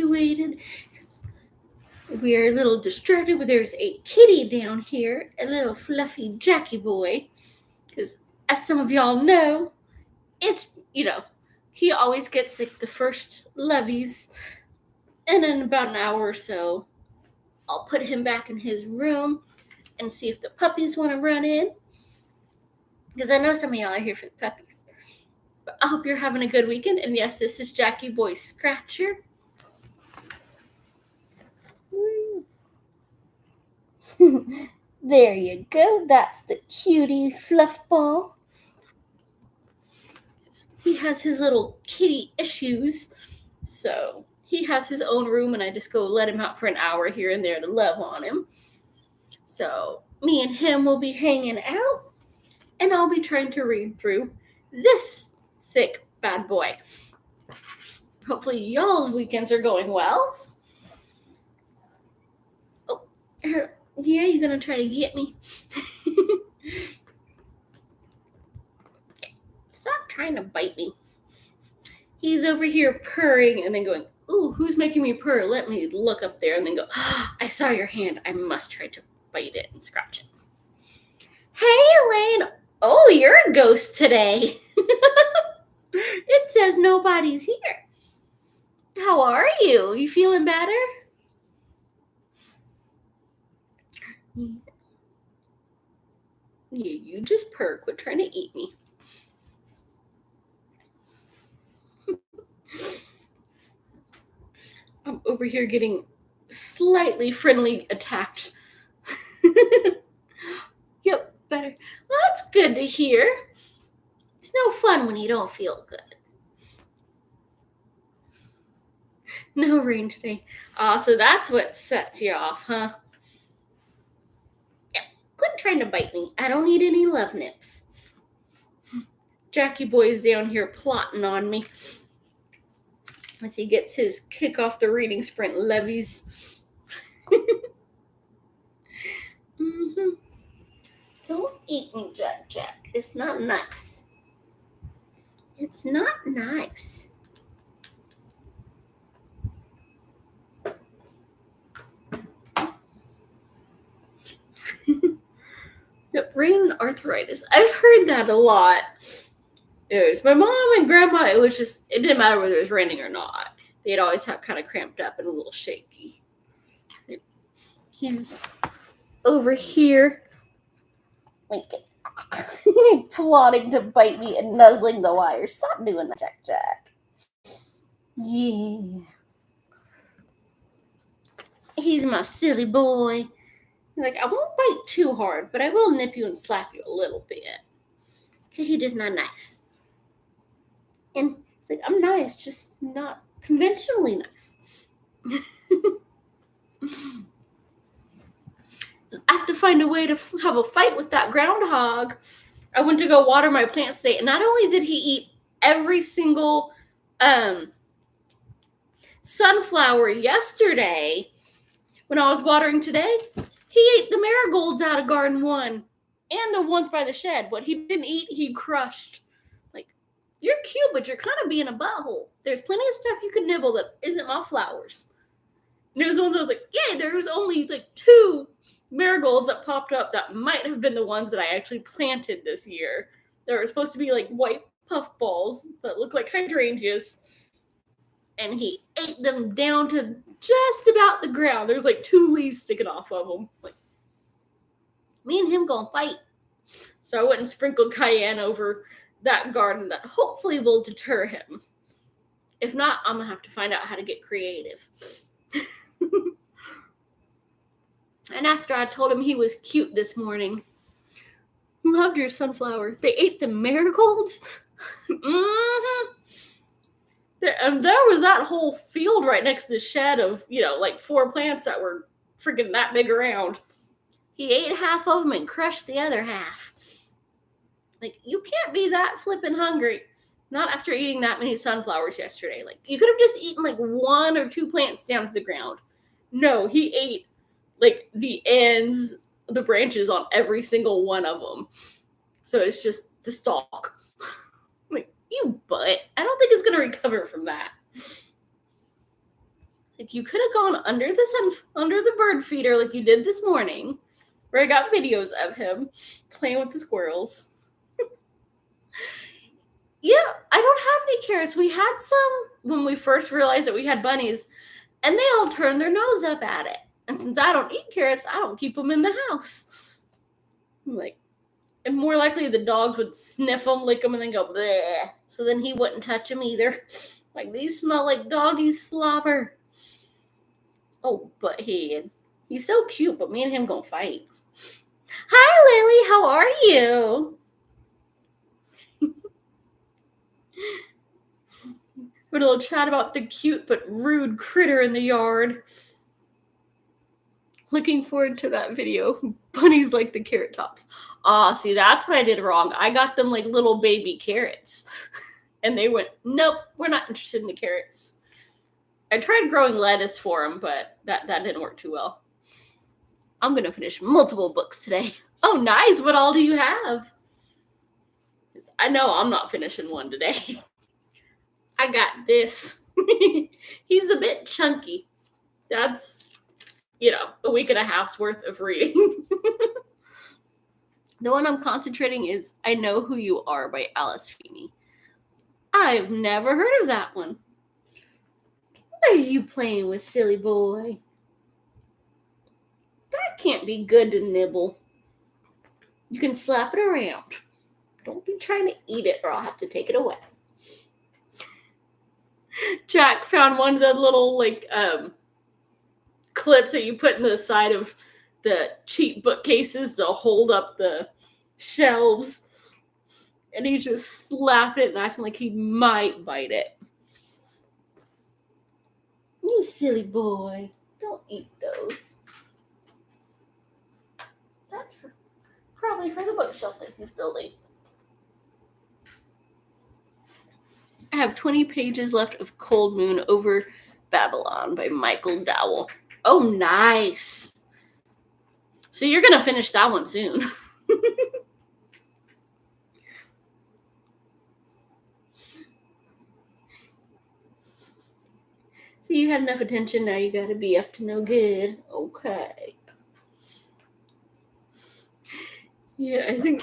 situated. We're a little distracted. There's a kitty down here, a little fluffy Jackie boy. Because, as some of y'all know, it's, he always gets like the first levies. And in about an hour or so, I'll put him back in his room and see if the puppies want to run in. Because I know some of y'all are here for the puppies. But I hope you're having a good weekend. And yes, this is Jackie Boy Scratcher. There you go. That's the cutie fluff ball. He has his little kitty issues. So he has his own room, and I just go let him out for an hour here and there to love on him. So me and him will be hanging out, and I'll be trying to read through this thick bad boy. Hopefully y'all's weekends are going well. Oh, yeah, you're going to try to get me. Stop trying to bite me. He's over here purring and then going, ooh, who's making me purr? Let me look up there and then go, I saw your hand. I must try to bite it and scratch it. Hey, Elaine. Oh, you're a ghost today. It says nobody's here. How are you? You feeling better? Yeah, you just purr. Quit trying to eat me. I'm over here getting slightly friendly attacked. Yep, better. Well, that's good to hear. It's no fun when you don't feel good. No rain today. So that's what sets you off, huh? Yeah, quit trying to bite me. I don't need any love nips. Jackie Boy's down here plotting on me as he gets his kick off the reading sprint levies. Mm-hmm. Don't eat me, Jack. It's not nice. It's not nice. Yep, brain arthritis. I've heard that a lot. It was my mom and grandma. It didn't matter whether it was raining or not. They'd always have kind of cramped up and a little shaky. He's over here plotting to bite me and nuzzling the wire. Stop doing that, Jack. Yeah. He's my silly boy. Like, I won't bite too hard, but I will nip you and slap you a little bit. Okay, he just not nice. And it's like, I'm nice, just not conventionally nice. I have to find a way to have a fight with that groundhog. I went to go water my plants today, and not only did he eat every single sunflower yesterday when I was watering today, he ate the marigolds out of garden 1 and the ones by the shed. What he didn't eat, he crushed. Like, you're cute, but you're kind of being a butthole. There's plenty of stuff you could nibble that isn't my flowers. And it was ones I was like, yeah, there was only like 2 marigolds that popped up that might have been the ones that I actually planted this year. They were supposed to be like white puff balls that look like hydrangeas. And he ate them down to just about the ground. There's like 2 leaves sticking off of them. Like, me and him gonna fight. So I went and sprinkled cayenne over that garden that hopefully will deter him. If not, I'm gonna have to find out how to get creative. And after I told him he was cute this morning, loved your sunflower. They ate the marigolds. Mm-hmm. And there was that whole field right next to the shed of, like 4 plants that were freaking that big around. He ate half of them and crushed the other half. Like, you can't be that flippin' hungry. Not after eating that many sunflowers yesterday. Like, you could have just eaten like 1 or 2 plants down to the ground. No, he ate like the ends, the branches on every single one of them. So it's just the stalk. Like, you butt. I don't think it's going to recover from that. Like, you could have gone under the bird feeder like you did this morning, where I got videos of him playing with the squirrels. Yeah, I don't have any carrots. We had some when we first realized that we had bunnies, and they all turned their nose up at it. And since I don't eat carrots, I don't keep them in the house. Like, and more likely the dogs would sniff them, lick them, and then go bleh. So then he wouldn't touch them either. Like, these smell like doggy slobber. Oh, but he's so cute, but me and him gonna fight. Hi, Lily, how are you? We had a little chat about the cute but rude critter in the yard. Looking forward to that video. Bunnies like the carrot tops. See, that's what I did wrong. I got them like little baby carrots. And they went, nope, we're not interested in the carrots. I tried growing lettuce for them, but that didn't work too well. I'm going to finish multiple books today. Oh, nice. What all do you have? I know I'm not finishing one today. I got this. He's a bit chunky. That's, a week and a half's worth of reading. The one I'm concentrating is I Know Who You Are by Alice Feeney. I've never heard of that one. What are you playing with, silly boy? That can't be good to nibble. You can slap it around. Don't be trying to eat it or I'll have to take it away. Jack found one of the little, clips that you put in the side of the cheap bookcases to hold up the shelves. And he just slapped it and acting like he might bite it. You silly boy. Don't eat those. That's probably for the bookshelf that he's building. I have 20 pages left of Cold Moon Over Babylon by Michael Dowell. Oh, nice. So you're going to finish that one soon. So you had enough attention, now you got to be up to no good. Okay. Yeah, I think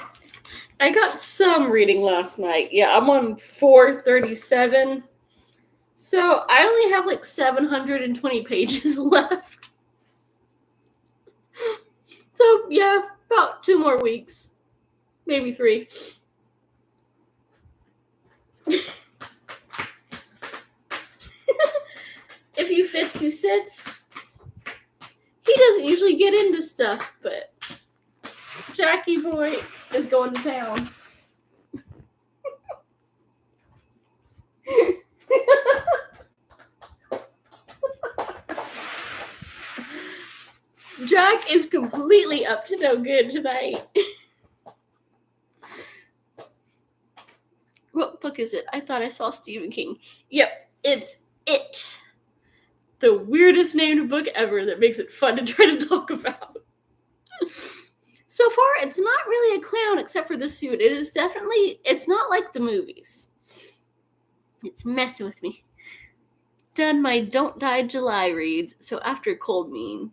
I got some reading last night. Yeah, I'm on 437. So I only have 720 pages left. So yeah, about 2 more weeks. Maybe 3. If he fits, you sits. He doesn't usually get into stuff, but Jackie boy is going to town. Jack is completely up to no good tonight. What book is it? I thought I saw Stephen King. Yep, it's It. The weirdest named book ever that makes it fun to try to talk about. So far, it's not really a clown except for the suit. It's not like the movies. It's messing with me. Done my Don't Die July reads, so after Cold Moon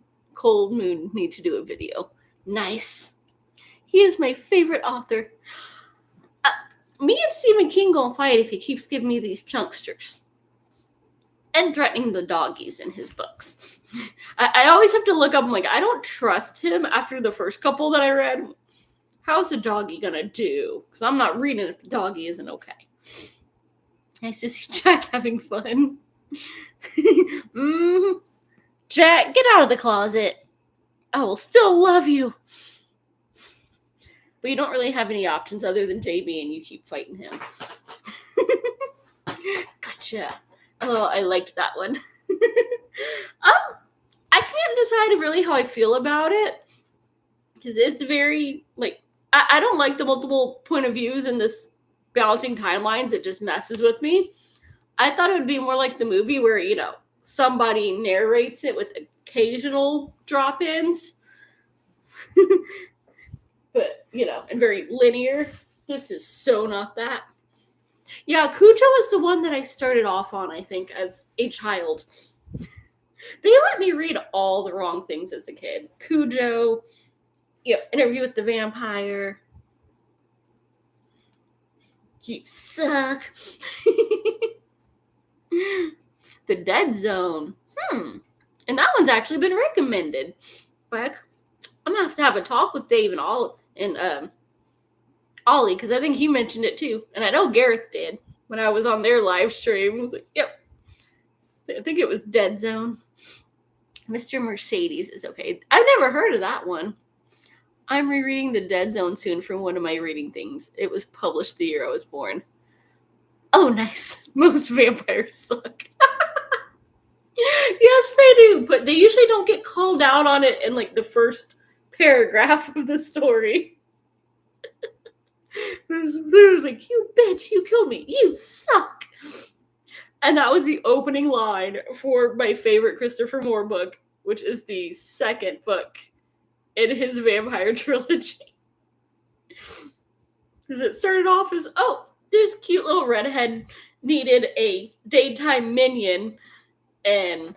need to do a video. Nice. He is my favorite author. Me and Stephen King gonna fight if he keeps giving me these chunksters. And threatening the doggies in his books. I always have to look up, I'm like, I don't trust him after the first couple that I read. How's the doggy gonna do? Because I'm not reading if the doggy isn't okay. Nice to see Jack having fun. Jack, get out of the closet. I will still love you. But you don't really have any options other than JB and you keep fighting him. Gotcha. Oh, I liked that one. I can't decide really how I feel about it. Because it's very, I don't like the multiple point of views in this balancing timelines. It just messes with me. I thought it would be more like the movie where, somebody narrates it with occasional drop-ins. But, and very linear. This is so not that. Yeah, Cujo was the one that I started off on, I think, as a child. They let me read all the wrong things as a kid. Cujo, Interview with the Vampire. You suck. The Dead Zone. And that one's actually been recommended. But I'm gonna have a talk with Dave and Ollie, because I think he mentioned it too, and I know Gareth did when I was on their live stream. I was like, yep. I think it was Dead Zone. Mr. Mercedes is okay. I've never heard of that one. I'm rereading The Dead Zone soon from one of my reading things. It was published the year I was born. Oh, nice. Most vampires suck. Yes, they do, but they usually don't get called out on it in like the first paragraph of the story. It was like, you bitch, you killed me, you suck. And that was the opening line for my favorite Christopher Moore book, which is the second book in his vampire trilogy. Because it started off as, this cute little redhead needed a daytime minion, and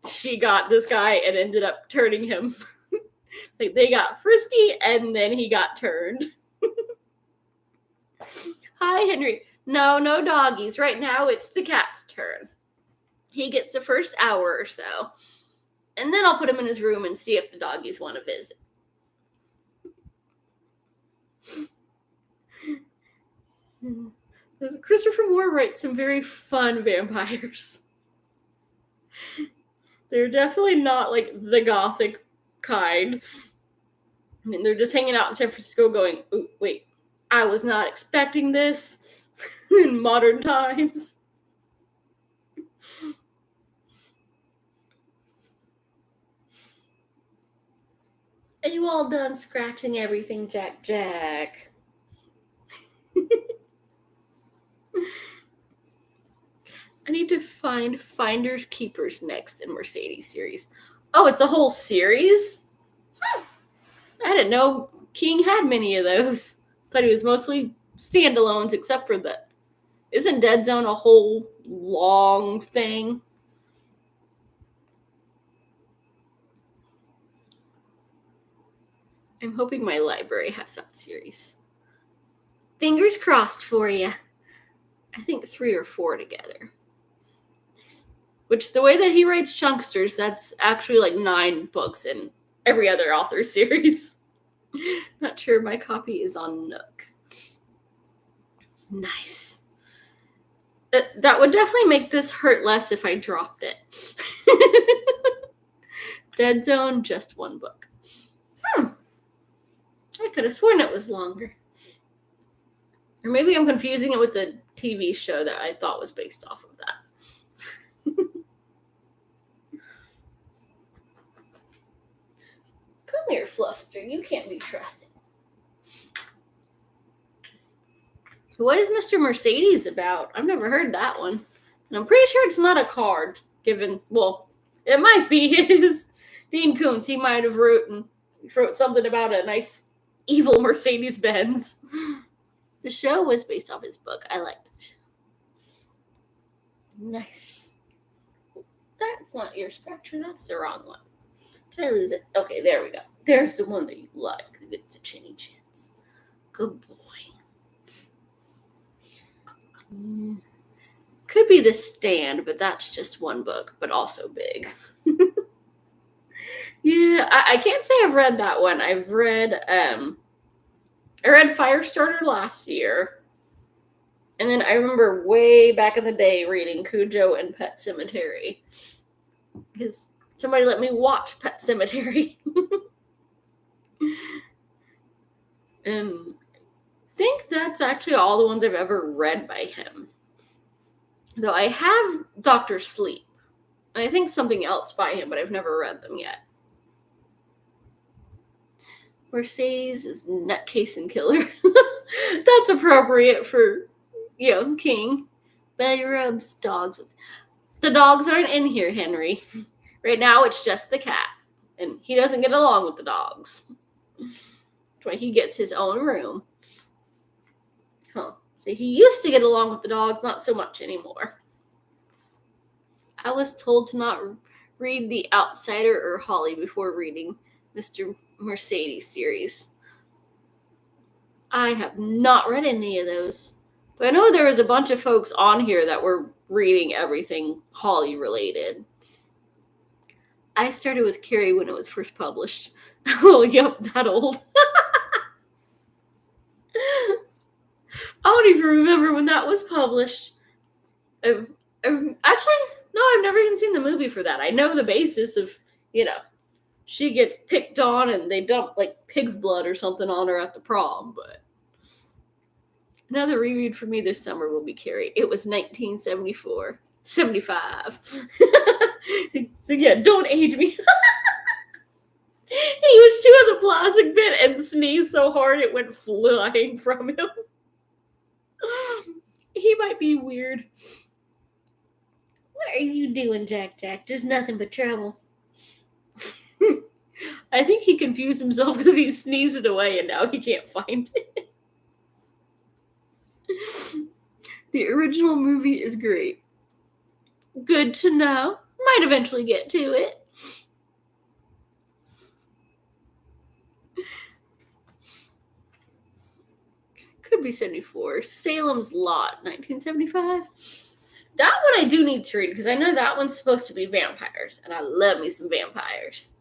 she got this guy and ended up turning him. Like, they got frisky, and then he got turned. Hi, Henry. No doggies. Right now, it's the cat's turn. He gets the first hour or so. And then I'll put him in his room and see if the doggies want to visit. Christopher Moore writes some very fun vampires. They're definitely not like the gothic kind. I mean, they're just hanging out in San Francisco going, "Ooh, wait, I was not expecting this in modern times." Are you all done scratching everything, Jack? I need to find Finders Keepers next in Mercedes series. Oh, it's a whole series? I didn't know King had many of those. Thought he was mostly standalones, except for that. Isn't Dead Zone a whole long thing? I'm hoping my library has that series. Fingers crossed for you. I think 3 or 4 together. Nice. Which, the way that he writes Chunksters, that's actually like 9 books in every other author series. Not sure my copy is on Nook. Nice. That would definitely make this hurt less if I dropped it. Dead Zone, just 1 book. I could have sworn it was longer. Or maybe I'm confusing it with the TV show that I thought was based off of that. Come here, Fluffster. You can't be trusted. What is Mr. Mercedes about? I've never heard that one. And I'm pretty sure it's not a card, it might be his. Dean Koontz, he might have wrote something about a nice evil Mercedes-Benz. The show was based off his book. I liked the show. Nice. That's not your scratcher. That's the wrong one. Did I lose it? Okay, there we go. There's the one that you like. It gets the chinny chins. Good boy. Could be The Stand, but that's just 1 book, but also big. Yeah, I can't say I've read that one. I read Firestarter last year. And then I remember way back in the day reading Cujo and Pet Sematary. Because somebody let me watch Pet Sematary. And I think that's actually all the ones I've ever read by him. Though I have Dr. Sleep. And I think something else by him, but I've never read them yet. Mercedes is nutcase and killer. That's appropriate for, King. Belly rubs dogs. The dogs aren't in here, Henry. Right now, it's just the cat. And he doesn't get along with the dogs. That's why he gets his own room. So he used to get along with the dogs, not so much anymore. I was told to not read The Outsider or Holly before reading Mr. Mercedes series. I have not read any of those. But I know there was a bunch of folks on here that were reading everything Holly related. I started with Carrie when it was first published. Oh, yep, that old. I don't even remember when that was published. Actually, no, I've never even seen the movie for that. I know the basis of, she gets picked on and they dump like pig's blood or something on her at the prom, but another reread for me this summer will be Carrie. It was 1974. 75. So yeah, don't age me. He was chewing the plastic bit and sneezed so hard it went flying from him. He might be weird. What are you doing, Jack? Just nothing but trouble. I think he confused himself because he sneezed it away and now he can't find it. The original movie is great. Good to know. Might eventually get to it. Could be 74. Salem's Lot, 1975. That one I do need to read because I know that one's supposed to be vampires, and I love me some vampires.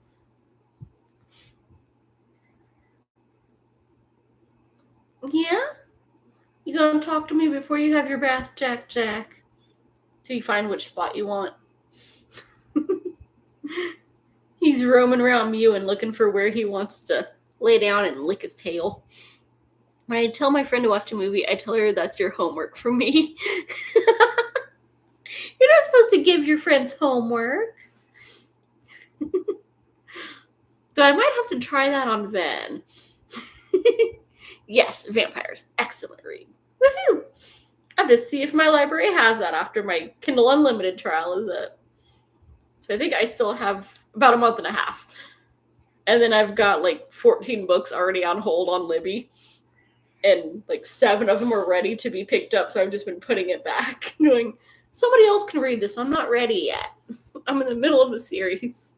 Yeah? You gonna talk to me before you have your bath, Jack? Till you find which spot you want. He's roaming around mewing, looking for where he wants to lay down and lick his tail. When I tell my friend to watch a movie, I tell her that's your homework for me. You're not supposed to give your friends homework. So I might have to try that on Ven. Yes, vampires. Excellent read. Woohoo! I have to see if my library has that after my Kindle Unlimited trial is up. So I think I still have about a month and a half. And then I've got like 14 books already on hold on Libby. And like 7 of them are ready to be picked up. So I've just been putting it back. Going, somebody else can read this. I'm not ready yet. I'm in the middle of the series.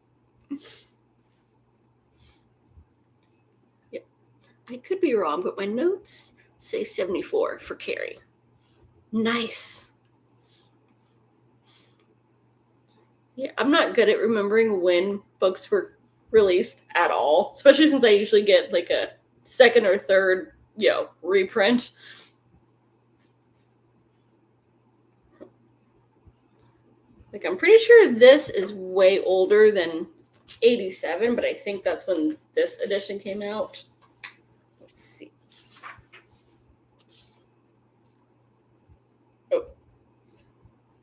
Yep. I could be wrong, but my notes say 74 for Carrie. Nice. Yeah, I'm not good at remembering when books were released at all, especially since I usually get like a second or third, reprint. Like, I'm pretty sure this is way older than 87, but I think that's when this edition came out. Let's see.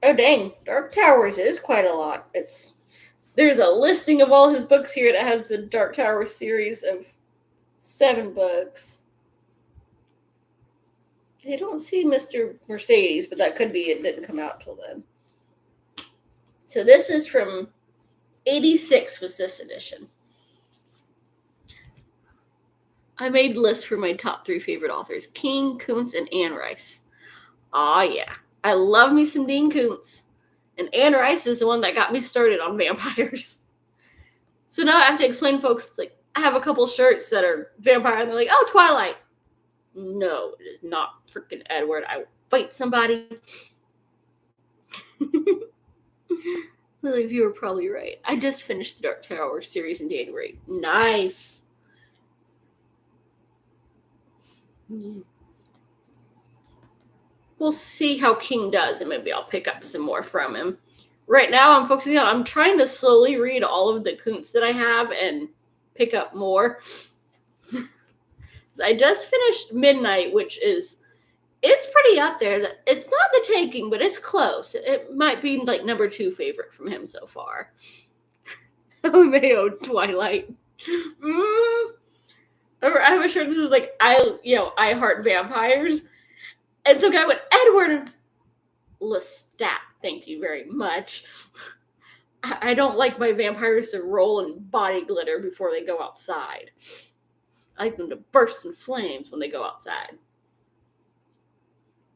Oh, dang. Dark Towers is quite a lot. There's a listing of all his books here that has the Dark Towers series of 7 books. I don't see Mr. Mercedes, but that could be it didn't come out till then. So this is from 86 was this edition. I made lists for my top 3 favorite authors. King, Kuntz, and Anne Rice. Aw, yeah. I love me some Dean Kuntz. And Anne Rice is the one that got me started on vampires. So now I have to explain to folks, like, I have a couple shirts that are vampire, and they're like, oh, Twilight. No, it is not freaking Edward. I will fight somebody. Lily, you were probably right. I just finished the Dark Tower series in January. Nice. We'll see how King does, and maybe I'll pick up some more from him. Right now, I'm trying to slowly read all of the Kuntz that I have and pick up more. I just finished Midnight, which it's pretty up there. It's not The Taking, but it's close. It might be like number 2 favorite from him so far. Mayo Twilight. I have a shirt that says like I heart vampires. And so I went, Edward Lestat, thank you very much. I don't like my vampires to roll in body glitter before they go outside. I like them to burst in flames when they go outside.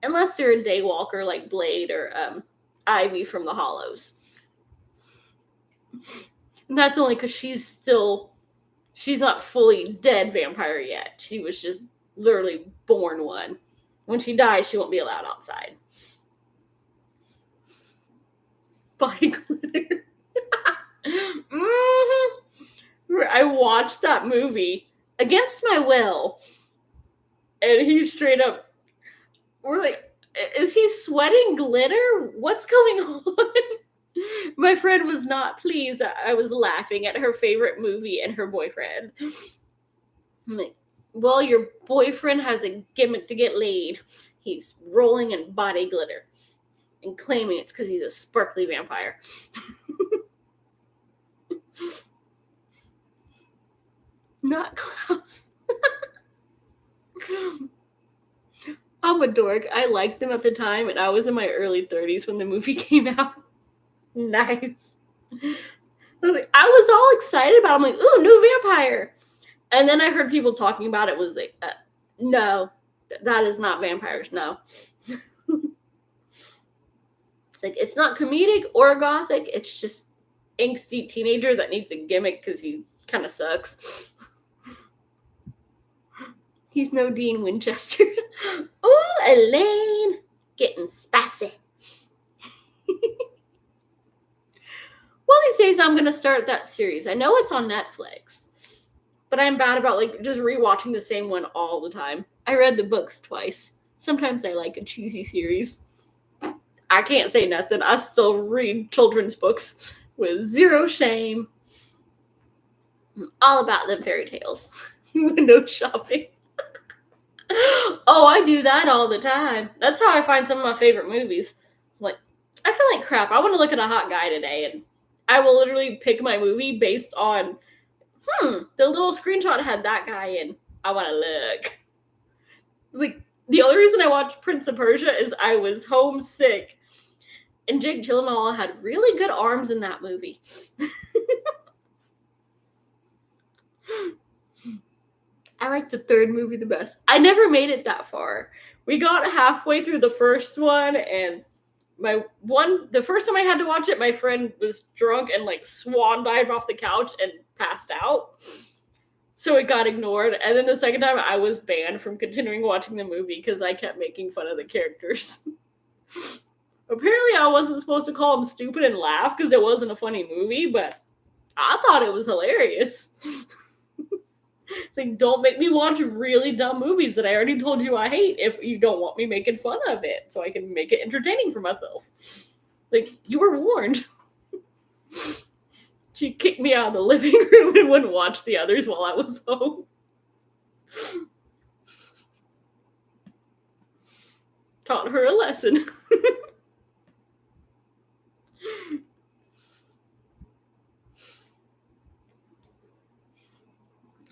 Unless they're a daywalker like Blade or Ivy from the Hollows. And that's only because she's not fully dead vampire yet. She was just literally born one. When she dies, she won't be allowed outside. Body glitter. Mm-hmm. I watched that movie against my will, and he straight up, we're like, is he sweating glitter? What's going on? My friend was not pleased. I was laughing at her favorite movie and her boyfriend. I'm like, well, your boyfriend has a gimmick to get laid. He's rolling in body glitter and claiming it's because he's a sparkly vampire. Not close. I'm a dork. I liked them at the time, and I was in my early 30s when the movie came out. Nice. I was all excited about it. I'm like, ooh, new vampire. And then I heard people talking about it. Was like, no, that is not vampires. No. It's like, it's not comedic or gothic. It's just angsty teenager that needs a gimmick because he kind of sucks. He's no Dean Winchester. Oh, Elaine, getting spicy. One of these days, I'm going to start that series. I know it's on Netflix, but I'm bad about like just rewatching the same one all the time. I read the books twice. Sometimes I like a cheesy series. I can't say nothing. I still read children's books with zero shame. I'm all about them fairy tales. Window shopping. Oh, I do that all the time. That's how I find some of my favorite movies. I'm like, I feel like crap. I want to look at a hot guy today, and I will literally pick my movie based on, the little screenshot had that guy in. I want to look. Like, the only reason I watched Prince of Persia is I was homesick, and Jake Gyllenhaal had really good arms in that movie. I like the third movie the best. I never made it that far. We got halfway through the first one, and the first time I had to watch it, my friend was drunk and like swan dived off the couch and passed out. So it got ignored. And then the second time I was banned from continuing watching the movie because I kept making fun of the characters. Apparently I wasn't supposed to call them stupid and laugh because it wasn't a funny movie, but I thought it was hilarious. It's like, don't make me watch really dumb movies that I already told you I hate if you don't want me making fun of it, so I can make it entertaining for myself. Like, you were warned. She kicked me out of the living room and wouldn't watch the others while I was home. Taught her a lesson.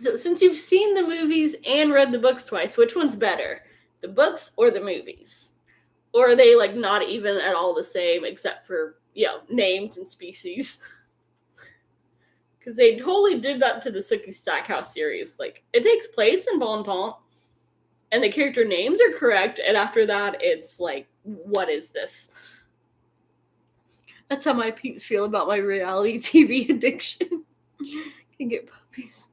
So since you've seen the movies and read the books twice, which one's better? The books or the movies? Or are they like not even at all the same except for, names and species? Because they totally did that to the Sookie Stackhouse series. Like, it takes place in Bon Temps, and the character names are correct, and after that, it's like, what is this? That's how my peeps feel about my reality TV addiction. Can get puppies.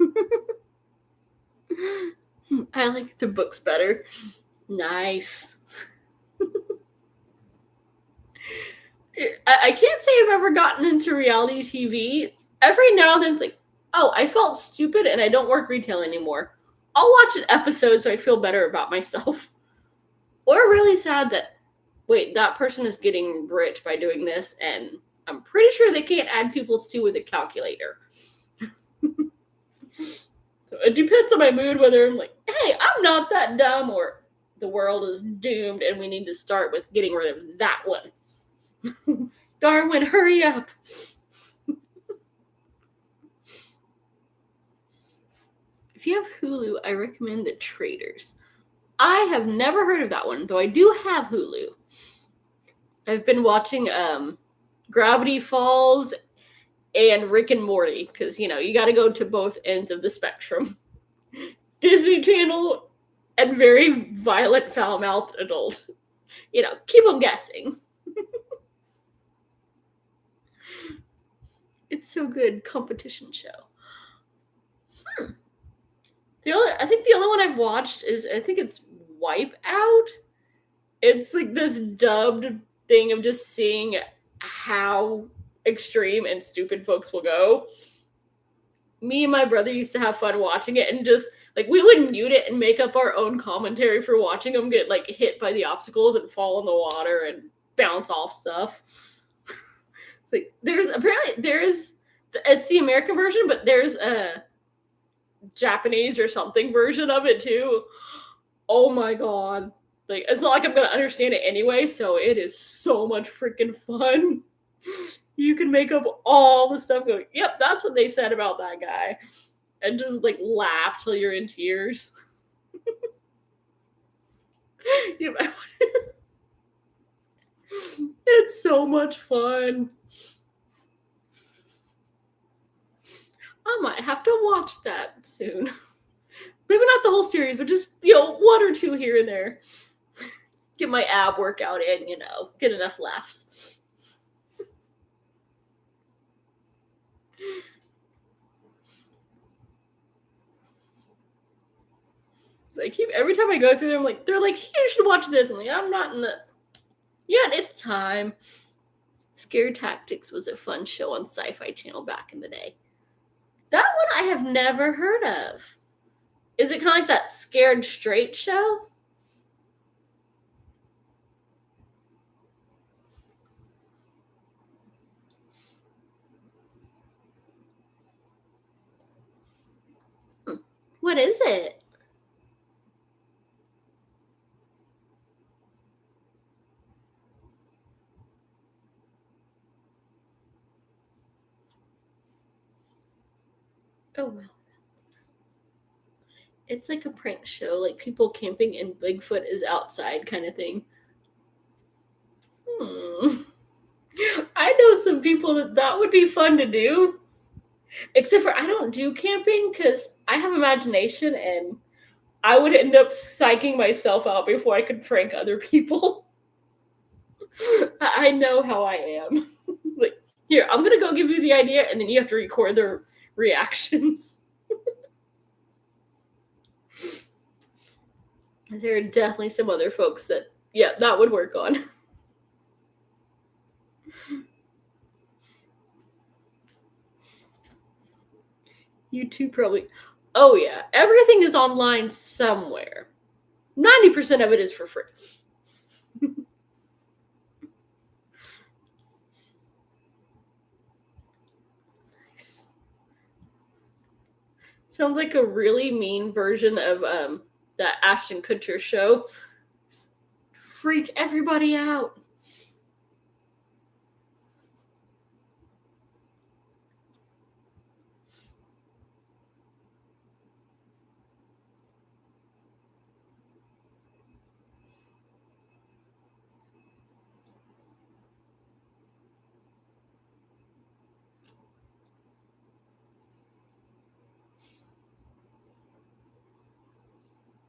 I like the books better. Nice. I can't say I've ever gotten into reality TV. Every now and then it's like, oh, I felt stupid and I don't work retail anymore. I'll watch an episode so I feel better about myself. Or really sad that, wait, that person is getting rich by doing this, and I'm pretty sure they can't add 2 + 2 with a calculator. So it depends on my mood whether I'm like, hey, I'm not that dumb, or the world is doomed and we need to start with getting rid of that one. Darwin, hurry up. If you have Hulu, I recommend The Traitors. I have never heard of that one, though I do have Hulu. I've been watching Gravity Falls and Rick and Morty, because, you got to go to both ends of the spectrum. Disney Channel and very violent, foul-mouthed adult. Keep them guessing. It's so good. Competition show. I think the only one I've watched is, I think it's Wipeout. It's like this dubbed thing of just seeing how extreme and stupid folks will go. Me and my brother used to have fun watching it, and just like we would mute it and make up our own commentary for watching them get like hit by the obstacles and fall in the water and bounce off stuff. It's like it's the American version, but there's a Japanese or something version of it too. Oh my god. Like, it's not like I'm gonna understand it anyway, so it is so much freaking fun. You can make up all the stuff going, yep, that's what they said about that guy. And just like laugh till you're in tears. It's so much fun. I might have to watch that soon. Maybe not the whole series, but just, one or two here and there. Get my ab workout in, get enough laughs. Every time I go through them, they're like, you should watch this. I'm like, I'm not in the. Yeah, it's time. Scare Tactics was a fun show on Sci-Fi Channel back in the day. That one I have never heard of. Is it kind of like that Scared Straight show? What is it? Oh, wow. It's like a prank show, like people camping and Bigfoot is outside kind of thing. I know some people that would be fun to do. Except for I don't do camping because I have imagination and I would end up psyching myself out before I could prank other people. I know how I am. Like, here, I'm gonna go give you the idea, and then you have to record their reactions. There are definitely some other folks that, that would work on. YouTube probably. Oh, yeah. Everything is online somewhere. 90% of it is for free. Nice. Sounds like a really mean version of that Ashton Kutcher show. Freak everybody out.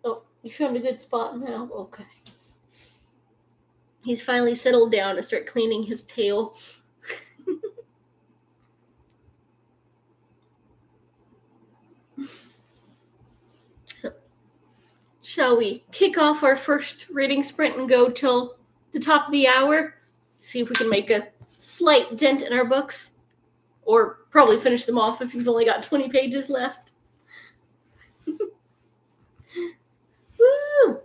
Oh, you found a good spot now? Okay. He's finally settled down to start cleaning his tail. Shall we kick off our first reading sprint and go till the top of the hour? See if we can make a slight dent in our books. Or probably finish them off if you've only got 20 pages left. Woo!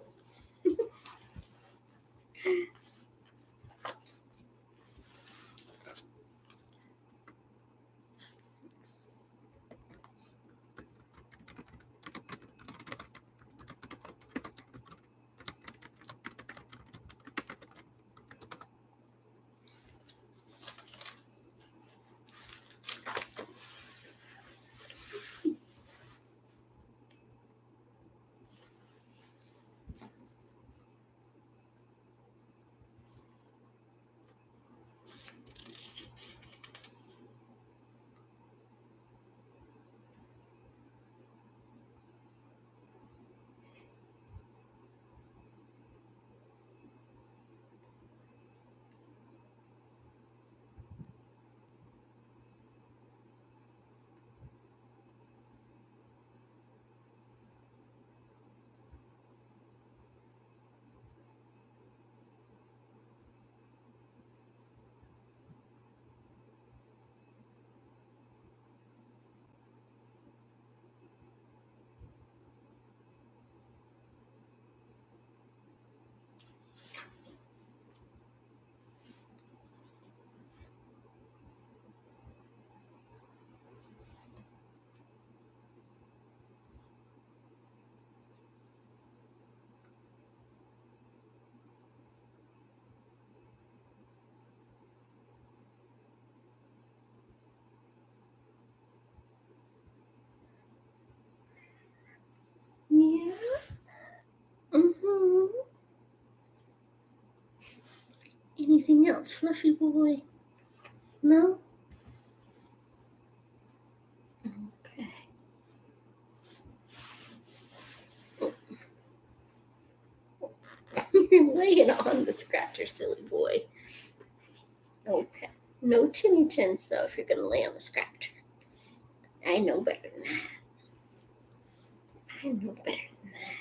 Anything else, Fluffy boy? No? Okay. You're laying on the scratcher, silly boy. Okay. No chinny chins, though, if you're going to lay on the scratcher. I know better than that. I know better than that.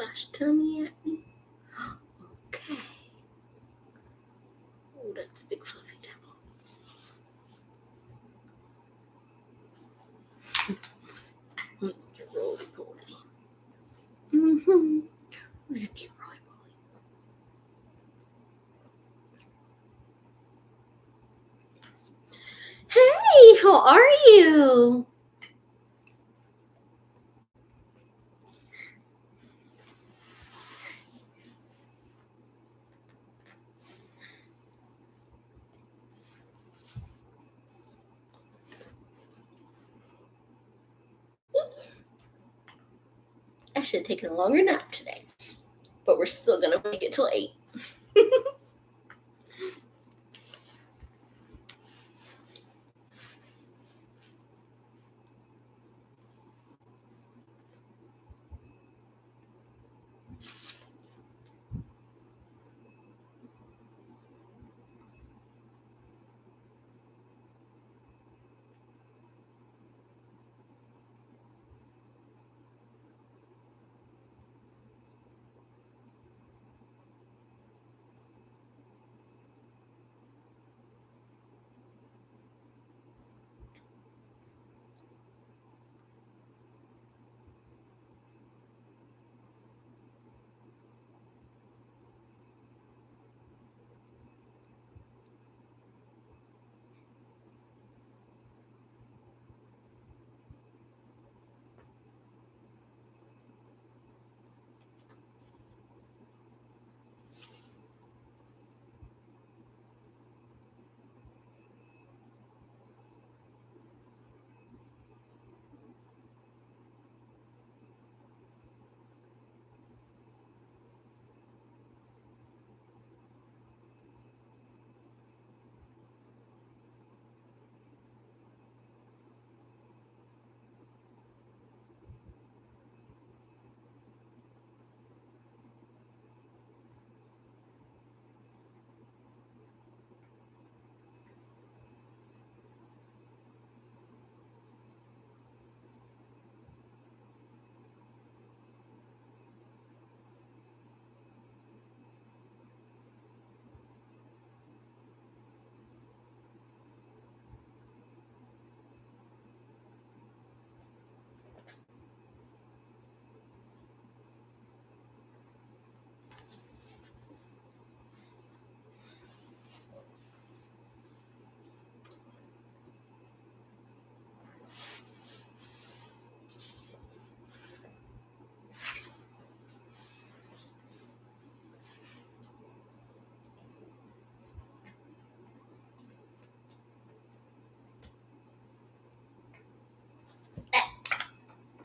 flash tummy at me? Okay. Oh, that's a big fluffy devil. Mr. Roly Poly. Who's a cute Roly Poly? Hey, how are you? I should have taken a longer nap today, but we're still gonna make it till 8.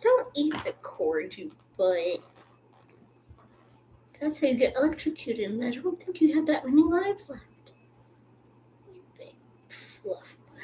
Don't eat the cord, you butt. That's how you get electrocuted, and I don't think you have that many lives left. You big fluff butt.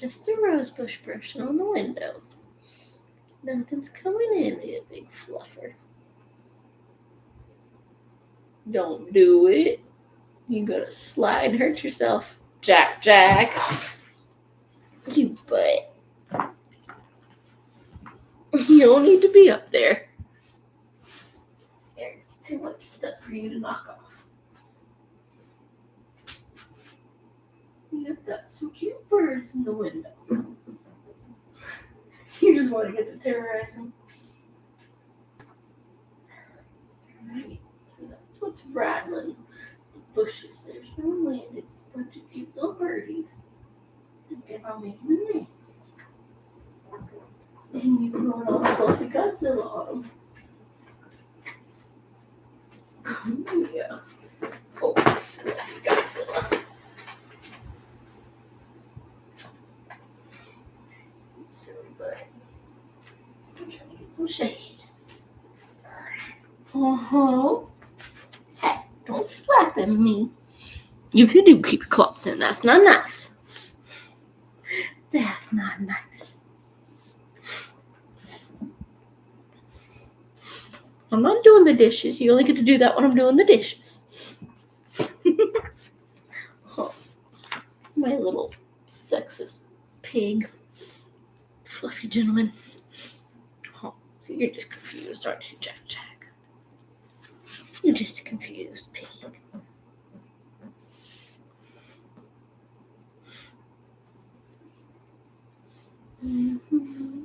Just a rose bush brushing on the window. Nothing's coming in, you big fluffer. Don't do it. You're gonna slide and hurt yourself. Jack. You butt. You don't need to be up there. There's too much stuff for you to knock off. You've got some cute birds in the window. You just want to get to terrorize them. Right. So that's what's rattling the bushes. There's no wind. It's a bunch of cute little birdies thinking about making a nest. And you going all fluffy Godzilla on them. Yeah. Oh, fluffy Godzilla. Silly butt. I'm trying to get some shade. Hey, don't slap at me. If you do keep your claws in, that's not nice. That's not nice. I'm not doing the dishes. You only get to do that when I'm doing the dishes. Oh, my little sexist pig. Fluffy gentleman. Oh, so you're just confused, aren't you, Jack? You're just a confused pig. Mm-hmm.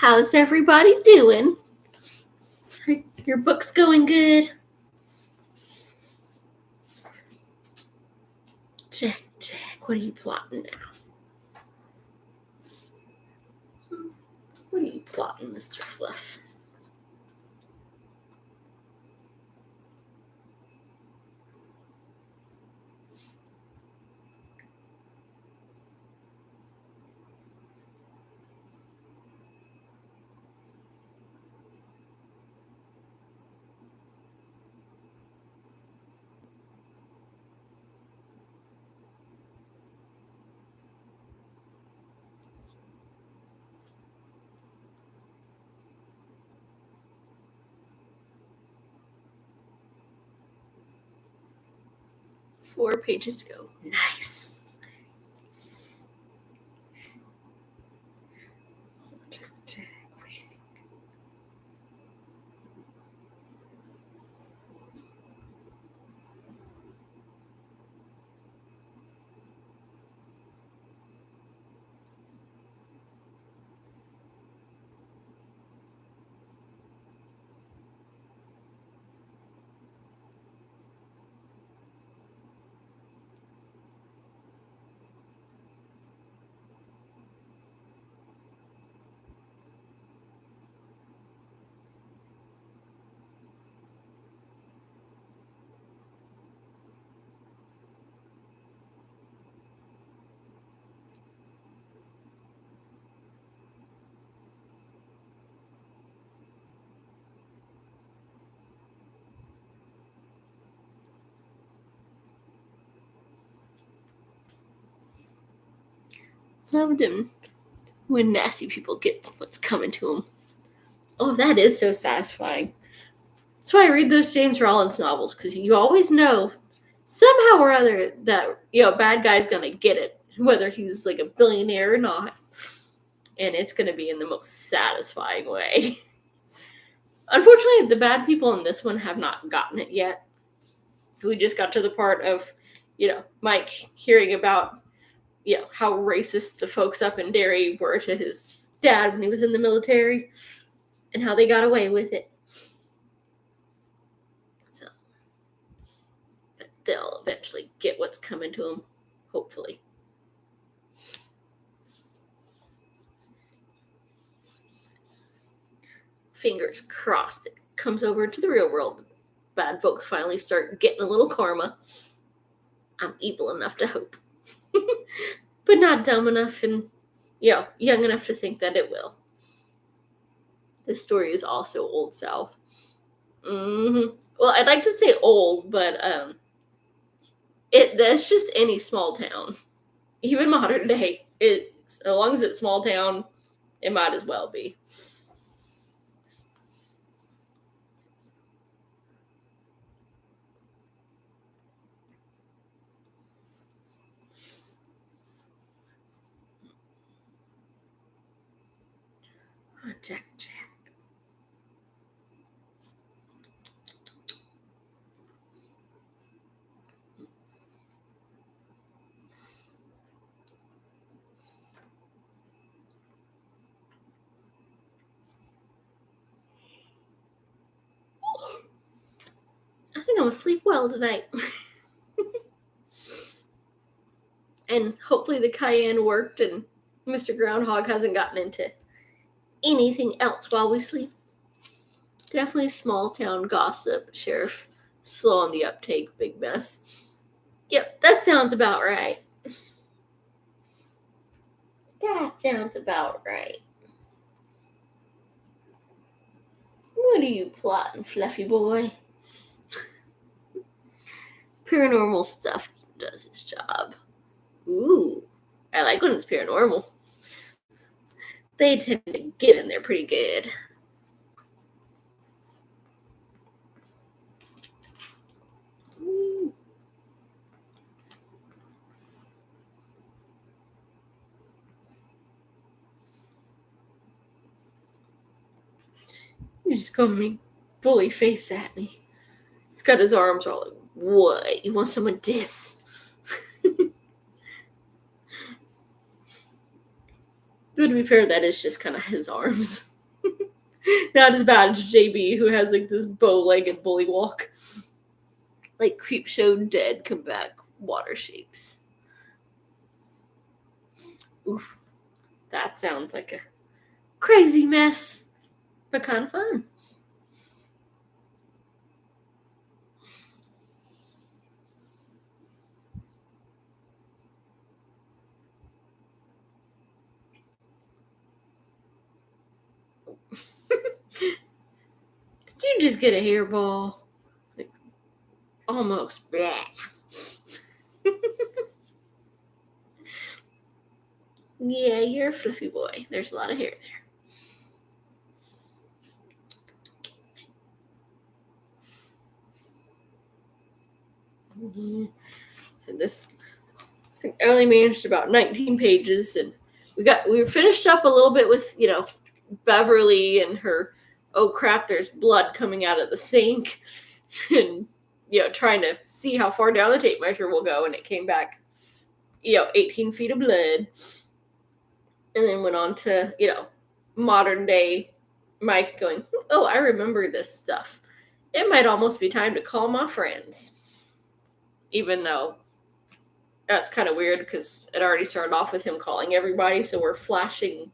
How's everybody doing? Your book's going good? Jack, what are you plotting now? What are you plotting, Mr. Fluff? Four pages to go. Nice. Jack, what do you think? Love them when nasty people get what's coming to them. Oh, that is so satisfying. That's why I read those James Rollins novels, because you always know somehow or other that bad guy's gonna get it, whether he's like a billionaire or not, and it's gonna be in the most satisfying way. Unfortunately, the bad people in this one have not gotten it yet. We just got to the part of, Mike hearing about, how racist the folks up in Derry were to his dad when he was in the military, and how they got away with it. So, but they'll eventually get what's coming to them, hopefully. Fingers crossed it comes over to the real world. Bad folks finally start getting a little karma. I'm evil enough to hope. But not dumb enough and, young enough to think that it will. This story is also Old South. Well, I'd like to say old, but that's just any small town. Even modern day. As long as it's small town, it might as well be. Oh, Jack. I think I'm gonna sleep well tonight. And hopefully the cayenne worked and Mr. Groundhog hasn't gotten into anything else while we sleep. Definitely small town gossip, Sheriff. Slow on the uptake, big mess. Yep, that sounds about right. That sounds about right. What are you plotting, Fluffy boy? Paranormal stuff does its job. Ooh, I like when it's paranormal. They tend to get in there pretty good. You're just gonna make bully face at me. He's got his arms all like, what? You want some of this? To be fair, that is just kind of his arms. Not as bad as JB, who has like this bow-legged bully walk. Like Creepshow dead come back water shapes. Oof. That sounds like a crazy mess, but kind of fun. Did you just get a hairball? Like, almost. Yeah, you're a fluffy boy. There's a lot of hair there. Mm-hmm. So this, I think I only managed about 19 pages, and we finished up a little bit with, Beverly and her, oh crap, there's blood coming out of the sink, and, trying to see how far down the tape measure will go, and it came back, 18 feet of blood. And then went on to, modern day Mike going, oh, I remember this stuff. It might almost be time to call my friends. Even though that's kind of weird because it already started off with him calling everybody, so we're flashing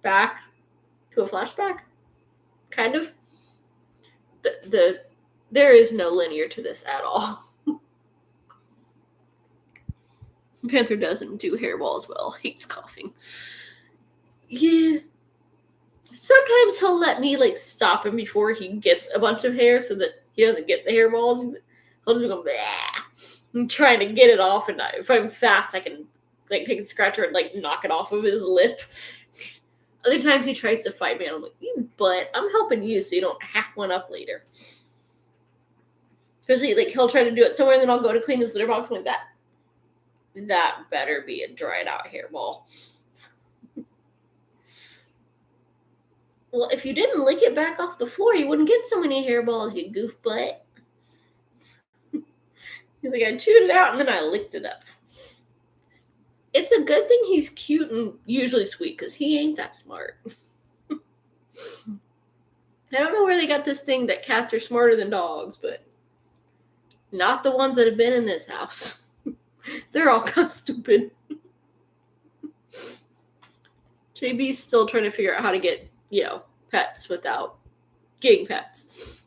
back to a flashback. Kind of. There is no linear to this at all. Panther doesn't do hairballs well. Hates coughing. Yeah. Sometimes he'll let me stop him before he gets a bunch of hair so that he doesn't get the hairballs. He'll just be going, bleh. I'm trying to get it off, and if I'm fast, I can take a scratcher and knock it off of his lip. Other times he tries to fight me, and I'm like, you butt, I'm helping you so you don't hack one up later. Especially he'll try to do it somewhere, and then I'll go to clean his litter box like that. That better be a dried out hairball. Well, if you didn't lick it back off the floor, you wouldn't get so many hairballs, you goof butt. He's like, I chewed it out and then I licked it up. It's a good thing he's cute and usually sweet, because he ain't that smart. I don't know where they got this thing that cats are smarter than dogs, but not the ones that have been in this house. They're all kind of stupid. JB's still trying to figure out how to get, pets without getting pets.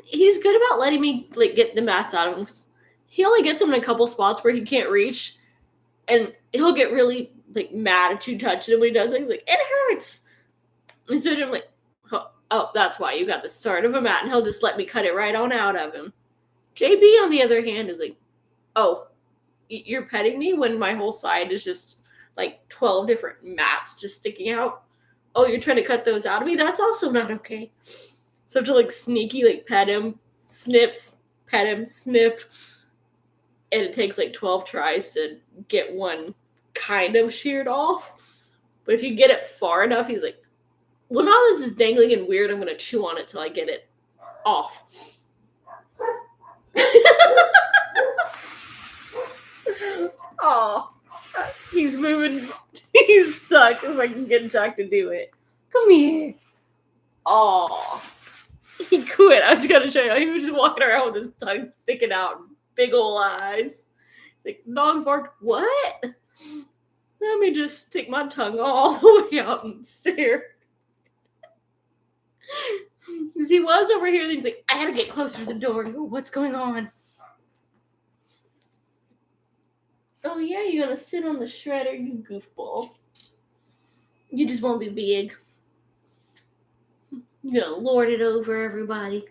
He's good about letting me get the mats out of him. He only gets them in a couple spots where he can't reach, and he'll get really mad at you touching him when he does it. He's like, it hurts. And so I'm like, oh, that's why you got the start of a mat, and he'll just let me cut it right on out of him. JB, on the other hand, is like, oh, you're petting me when my whole side is just 12 different mats just sticking out. Oh, you're trying to cut those out of me? That's also not okay. So I have to sneaky pet him, snips, pet him, snip. And it takes 12 tries to get one kind of sheared off. But if you get it far enough, he's like, well, now this is dangling and weird. I'm going to chew on it till I get it off. Oh, he's moving. He's stuck. If I can get Jack to do it. Come here. Oh, he quit. I was going to show you. He was just walking around with his tongue sticking out and big old eyes. Dogs barked, what? Let me just stick my tongue all the way out and stare. Because he was over here, and he's like, I gotta get closer to the door and go, what's going on? Oh, yeah, you're gonna sit on the shredder, you goofball. You just won't be big. You're gonna lord it over everybody.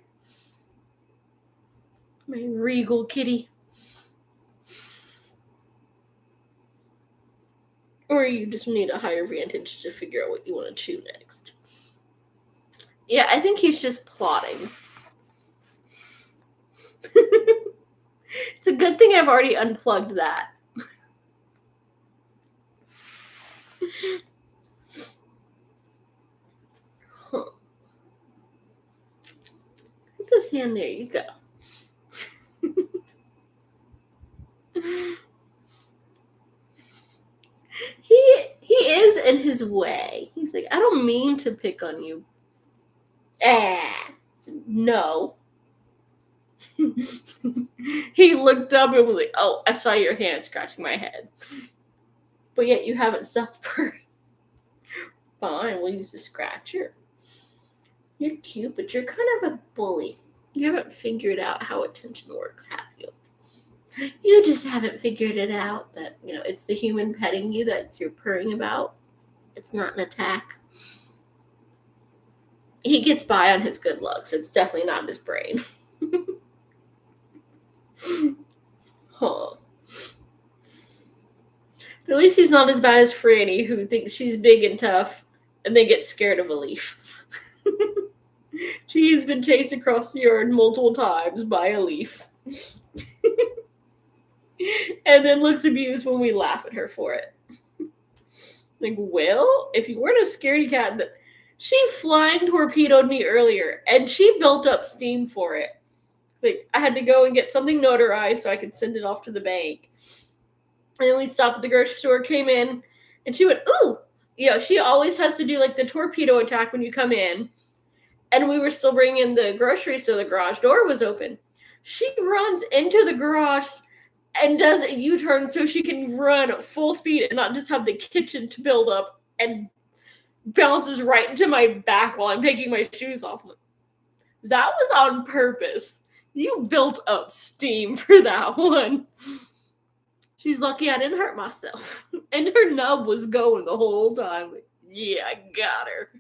My regal kitty. Or you just need a higher vantage to figure out what you want to chew next. Yeah, I think he's just plotting. It's a good thing I've already unplugged that. Huh. Put this hand there, you go. He is in his way. He's like, I don't mean to pick on you. No. He looked up and was like, oh, I saw your hand scratching my head. But yet you haven't stopped purring. Fine, we'll use a scratcher. You're cute, but you're kind of a bully. You haven't figured out how attention works, have you? You just haven't figured it out that, it's the human petting you that you're purring about. It's not an attack. He gets by on his good looks. It's definitely not his brain. Huh. At least he's not as bad as Franny, who thinks she's big and tough and then gets scared of a leaf. She's been chased across the yard multiple times by a leaf. And then looks abused when we laugh at her for it. Like, well, if you weren't a scaredy cat, she flying torpedoed me earlier, and she built up steam for it. Like, I had to go and get something notarized so I could send it off to the bank. And then we stopped at the grocery store, came in, and she went, ooh! She always has to do, like, the torpedo attack when you come in. And we were still bringing in the groceries, so the garage door was open. She runs into the garage and does a U-turn so she can run at full speed and not just have the kitchen to build up, and bounces right into my back while I'm taking my shoes off. That was on purpose. You built up steam for that one. She's lucky I didn't hurt myself. And her nub was going the whole time. Like, yeah, I got her.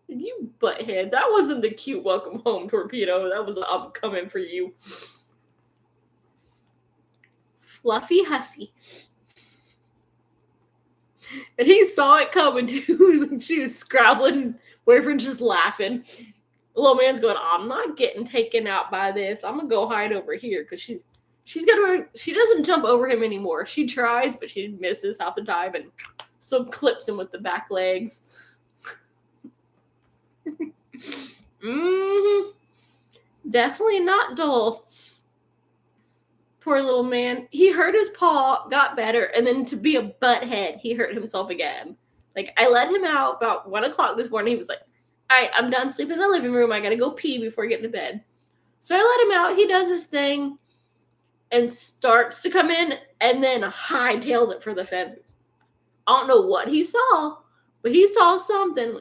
You butthead. That wasn't the cute welcome home torpedo. That was I'm coming for you. Fluffy hussy. And he saw it coming too. She was scrabbling. Boyfriend's just laughing. The little man's going, I'm not getting taken out by this. I'm gonna go hide over here because she doesn't jump over him anymore. She tries, but she misses half the time and so clips him with the back legs. Definitely not dull. Poor little man. He hurt his paw, got better, and then to be a butthead, he hurt himself again. Like, I let him out about 1 o'clock this morning. He was like, all right, I'm done sleeping in the living room. I gotta go pee before getting to bed. So I let him out. He does his thing and starts to come in and then hightails it for the fence. I don't know what he saw, but he saw something.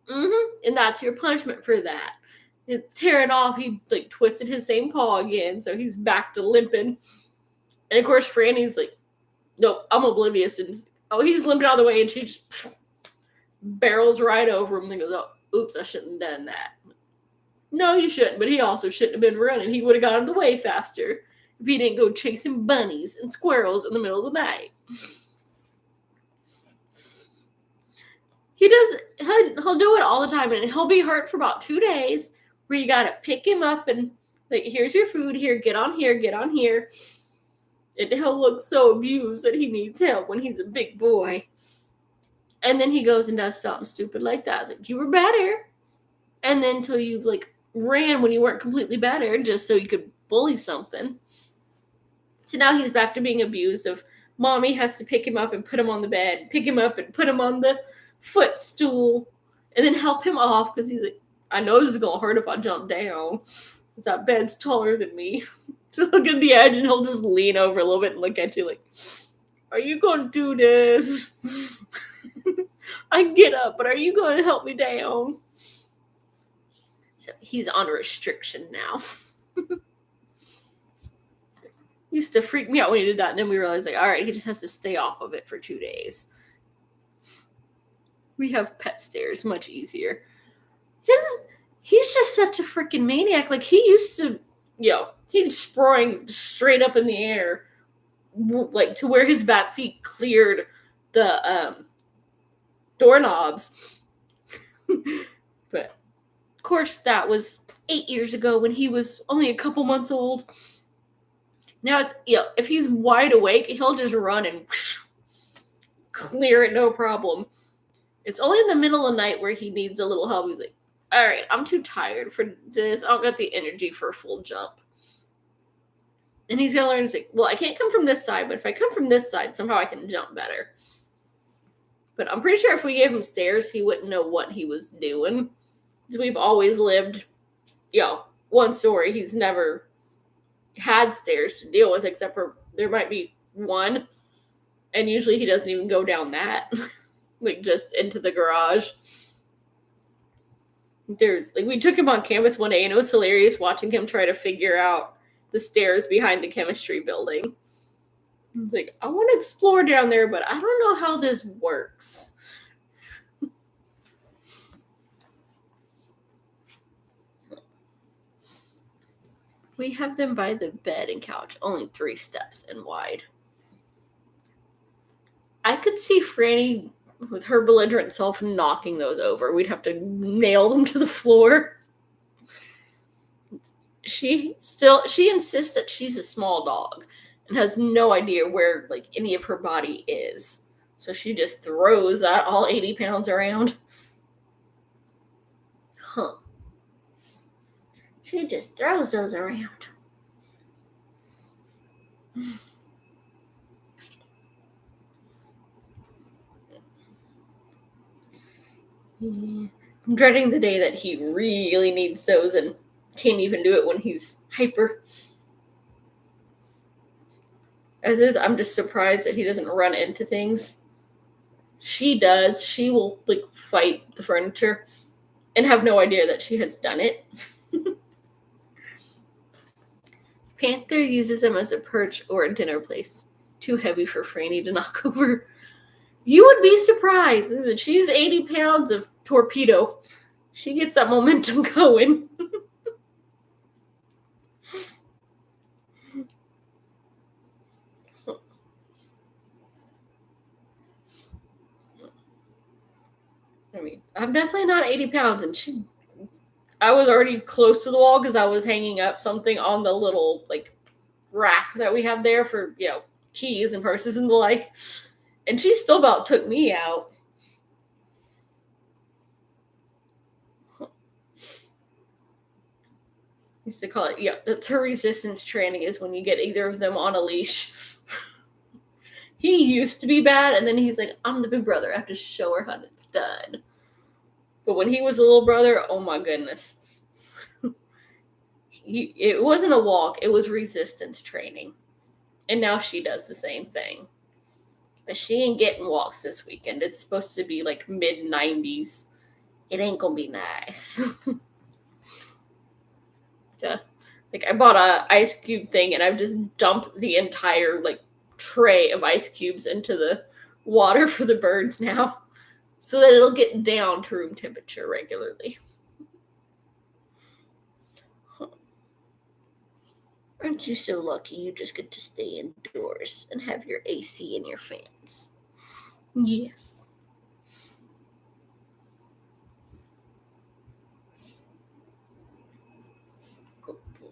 And that's your punishment for that. Tear it off. He twisted his same paw again, so he's back to limping. And of course, Franny's like, nope, I'm oblivious. And he's limping out of the way, and she just barrels right over him and goes, oh, oops, I shouldn't have done that. No, you shouldn't, but he also shouldn't have been running. He would have got out of the way faster if he didn't go chasing bunnies and squirrels in the middle of the night. He'll do it all the time, and he'll be hurt for about 2 days, where you gotta pick him up and here's your food, here, get on here. And he'll look so abused that he needs help when he's a big boy. And then he goes and does something stupid like that. It's like, you were better. And then until you ran when you weren't completely better, just so you could bully something. So now he's back to being abusive. Mommy has to pick him up and put him on the bed, pick him up and put him on the footstool, and then help him off because he's like, I know this is going to hurt if I jump down because that bed's taller than me. So look at the edge and he'll just lean over a little bit and look at you like, are you going to do this? I can get up, but are you going to help me down? So he's on restriction now. Used to freak me out when he did that, and then we realized, all right, he just has to stay off of it for 2 days. We have pet stairs, much easier. He's just such a freaking maniac. He used to, he'd sproing straight up in the air, to where his back feet cleared the doorknobs. But, of course, that was 8 years ago when he was only a couple months old. Now it's, if he's wide awake, he'll just run and clear it, no problem. It's only in the middle of the night where he needs a little help. He's like, all right, I'm too tired for this. I don't got the energy for a full jump. And he's gonna learn, he's like, well, I can't come from this side, but if I come from this side, somehow I can jump better. But I'm pretty sure if we gave him stairs, he wouldn't know what he was doing. Because we've always lived, one story. He's never had stairs to deal with, except for there might be one. And usually he doesn't even go down that. Like, just into the garage. We took him on campus one day, and it was hilarious watching him try to figure out the stairs behind the chemistry building. He's like, I want to explore down there, but I don't know how this works. We have them by the bed and couch, only 3 steps and wide. I could see Franny with her belligerent self knocking those over. We'd have to nail them to the floor. She insists that she's a small dog and has no idea where any of her body is. So she just throws out all 80 pounds around. Huh. She just throws those around. Yeah. I'm dreading the day that he really needs those and can't even do it when he's hyper. As is, I'm just surprised that he doesn't run into things. She does. She will fight the furniture and have no idea that she has done it. Panther uses him as a perch or a dinner place. Too heavy for Franny to knock over. You would be surprised. She's 80 pounds of torpedo. She gets that momentum going. I mean, I'm definitely not 80 pounds, and I was already close to the wall because I was hanging up something on the little rack that we have there for keys and purses and the like, and she still about took me out. Used to call it, that's her resistance training, is when you get either of them on a leash. He used to be bad, and then he's like, I'm the big brother, I have to show her how it's done. But when he was a little brother, oh my goodness. It wasn't a walk, it was resistance training. And now she does the same thing. But she ain't getting walks this weekend. It's supposed to be mid-90s. It ain't gonna be nice. I bought a ice cube thing, and I've just dumped the entire tray of ice cubes into the water for the birds now, so that it'll get down to room temperature regularly. Aren't you so lucky you just get to stay indoors and have your AC and your fans? Yes. Good boy.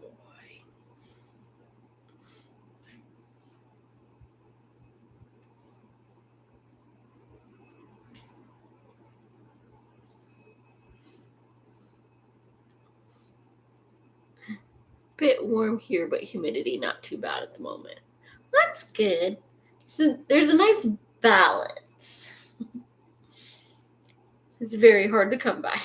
Bit warm here, but humidity not too bad at the moment. That's good. So there's a nice balance. It's very hard to come by.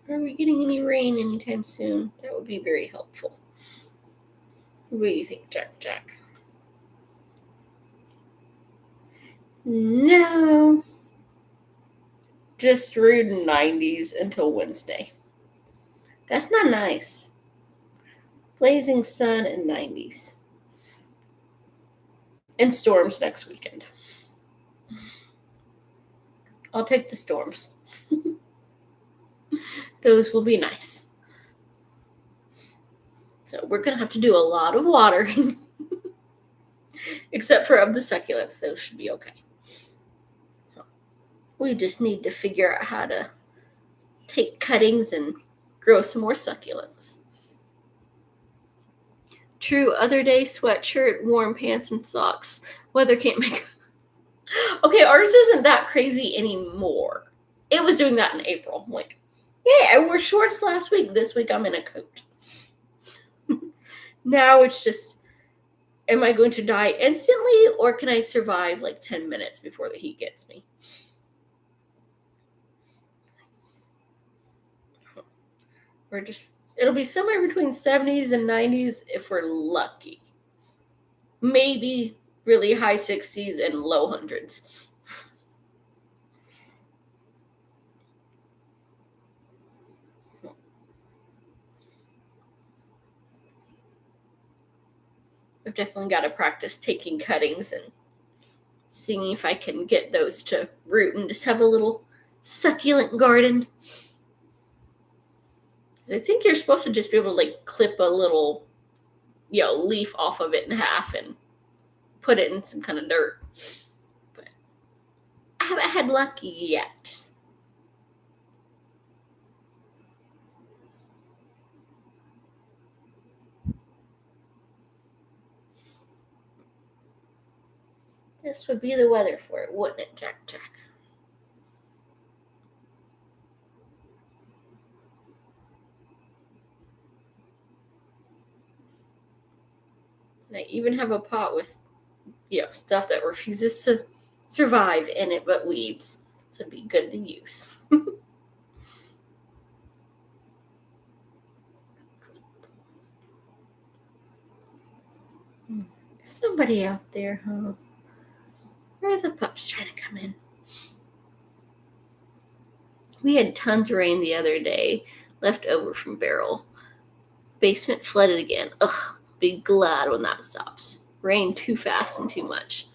Are we getting any rain anytime soon? That would be very helpful. What do you think, Jack? No. Just rude 90s until Wednesday. That's not nice. Blazing sun and 90s. And storms next weekend. I'll take the storms. Those will be nice. So we're going to have to do a lot of watering. Except for of the succulents. Those should be okay. We just need to figure out how to take cuttings and grow some more succulents. True, other day, sweatshirt, warm pants, and socks. Weather can't make... Okay, ours isn't that crazy anymore. It was doing that in April. I'm like, yeah, I wore shorts last week. This week I'm in a coat. Now it's just, am I going to die instantly, or can I survive like 10 minutes before the heat gets me? It'll be somewhere between 70s and 90s if we're lucky. Maybe really high 60s and low hundreds. I've definitely got to practice taking cuttings and seeing if I can get those to root and just have a little succulent garden. I think you're supposed to just be able to like clip a little, leaf off of it in half and put it in some kind of dirt. But I haven't had luck yet. This would be the weather for it, wouldn't it, Jack Jack? And I even have a pot with, stuff that refuses to survive in it but weeds. So it'd be good to use. Somebody out there, huh? Where are the pups trying to come in? We had tons of rain the other day, left over from Barrel. Basement flooded again. Ugh, be glad when that stops. Rain too fast and too much.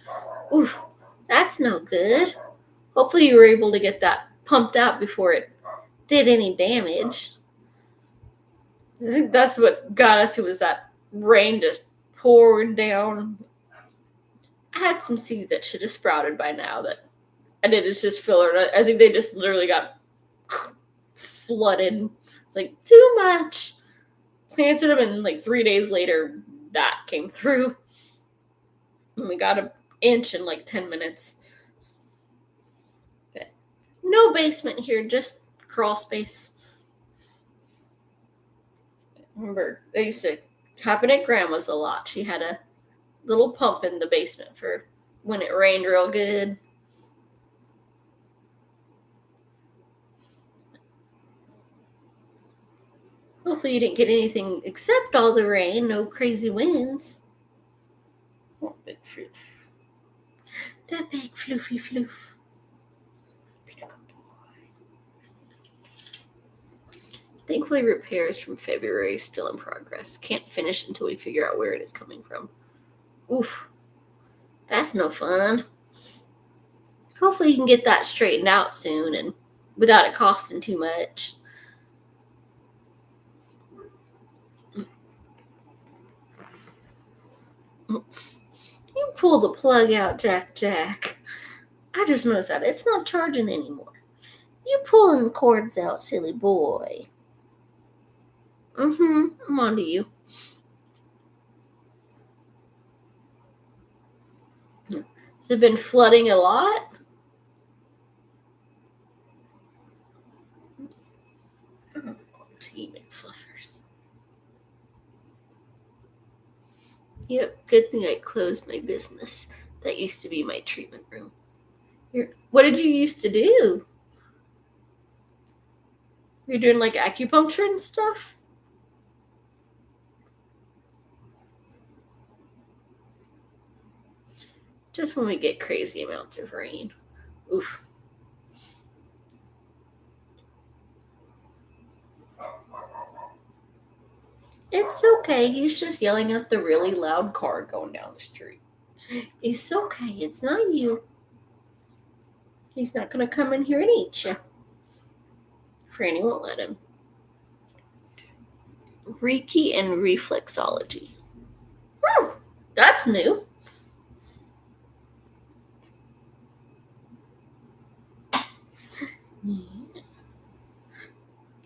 Oof, that's no good. Hopefully you were able to get that pumped out before it did any damage. I think that's what got us. It was that rain just poured down. I had some seeds that should have sprouted by now that I did. It's just filler. I think they just literally got flooded. It's like too much. Planted them, and like 3 days later, that came through. And we got an inch in like 10 minutes. But no basement here, just crawl space. Remember, they used to happen at Grandma's a lot. She had a little pump in the basement for when it rained real good. Hopefully you didn't get anything except all the rain, no crazy winds. Oh, big floof. That big floofy floof. Thankfully, repairs from February still in progress. Can't finish until we figure out where it is coming from. Oof. That's no fun. Hopefully you can get that straightened out soon and without it costing too much. You pull the plug out, Jack Jack. I just noticed that it's not charging anymore. You pulling the cords out, silly boy. I'm on to you. Has it been flooding a lot? Oh, teeming fluffers. Yep, good thing I closed my business. That used to be my treatment room. What did you used to do? You're doing like acupuncture and stuff? Just when we get crazy amounts of rain. Oof. It's okay. He's just yelling at the really loud car going down the street. It's okay. It's not you. He's not going to come in here and eat you. Franny won't let him. Reiki and reflexology. That's new.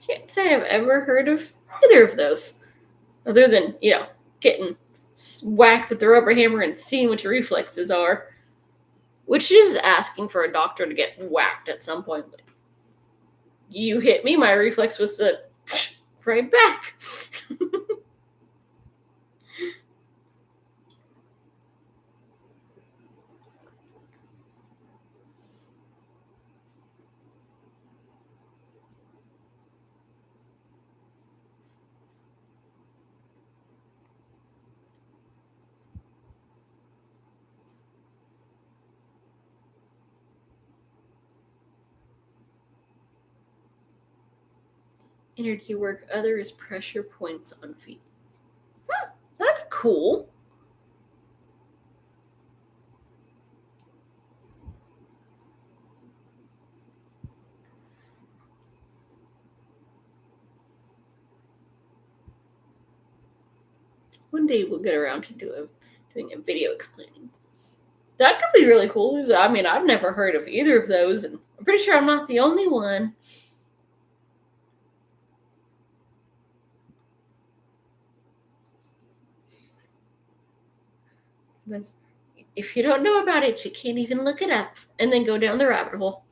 Can't say I've ever heard of either of those. Other than, getting whacked with the rubber hammer and seeing what your reflexes are. which is asking for a doctor to get whacked at some point. Like, you hit me, my reflex was to right back. Energy work, others pressure points on feet. That's cool. One day we'll get around to doing a video explaining. That could be really cool. I mean, I've never heard of either of those, and I'm pretty sure I'm not the only one. If you don't know about it, you can't even look it up and then go down the rabbit hole.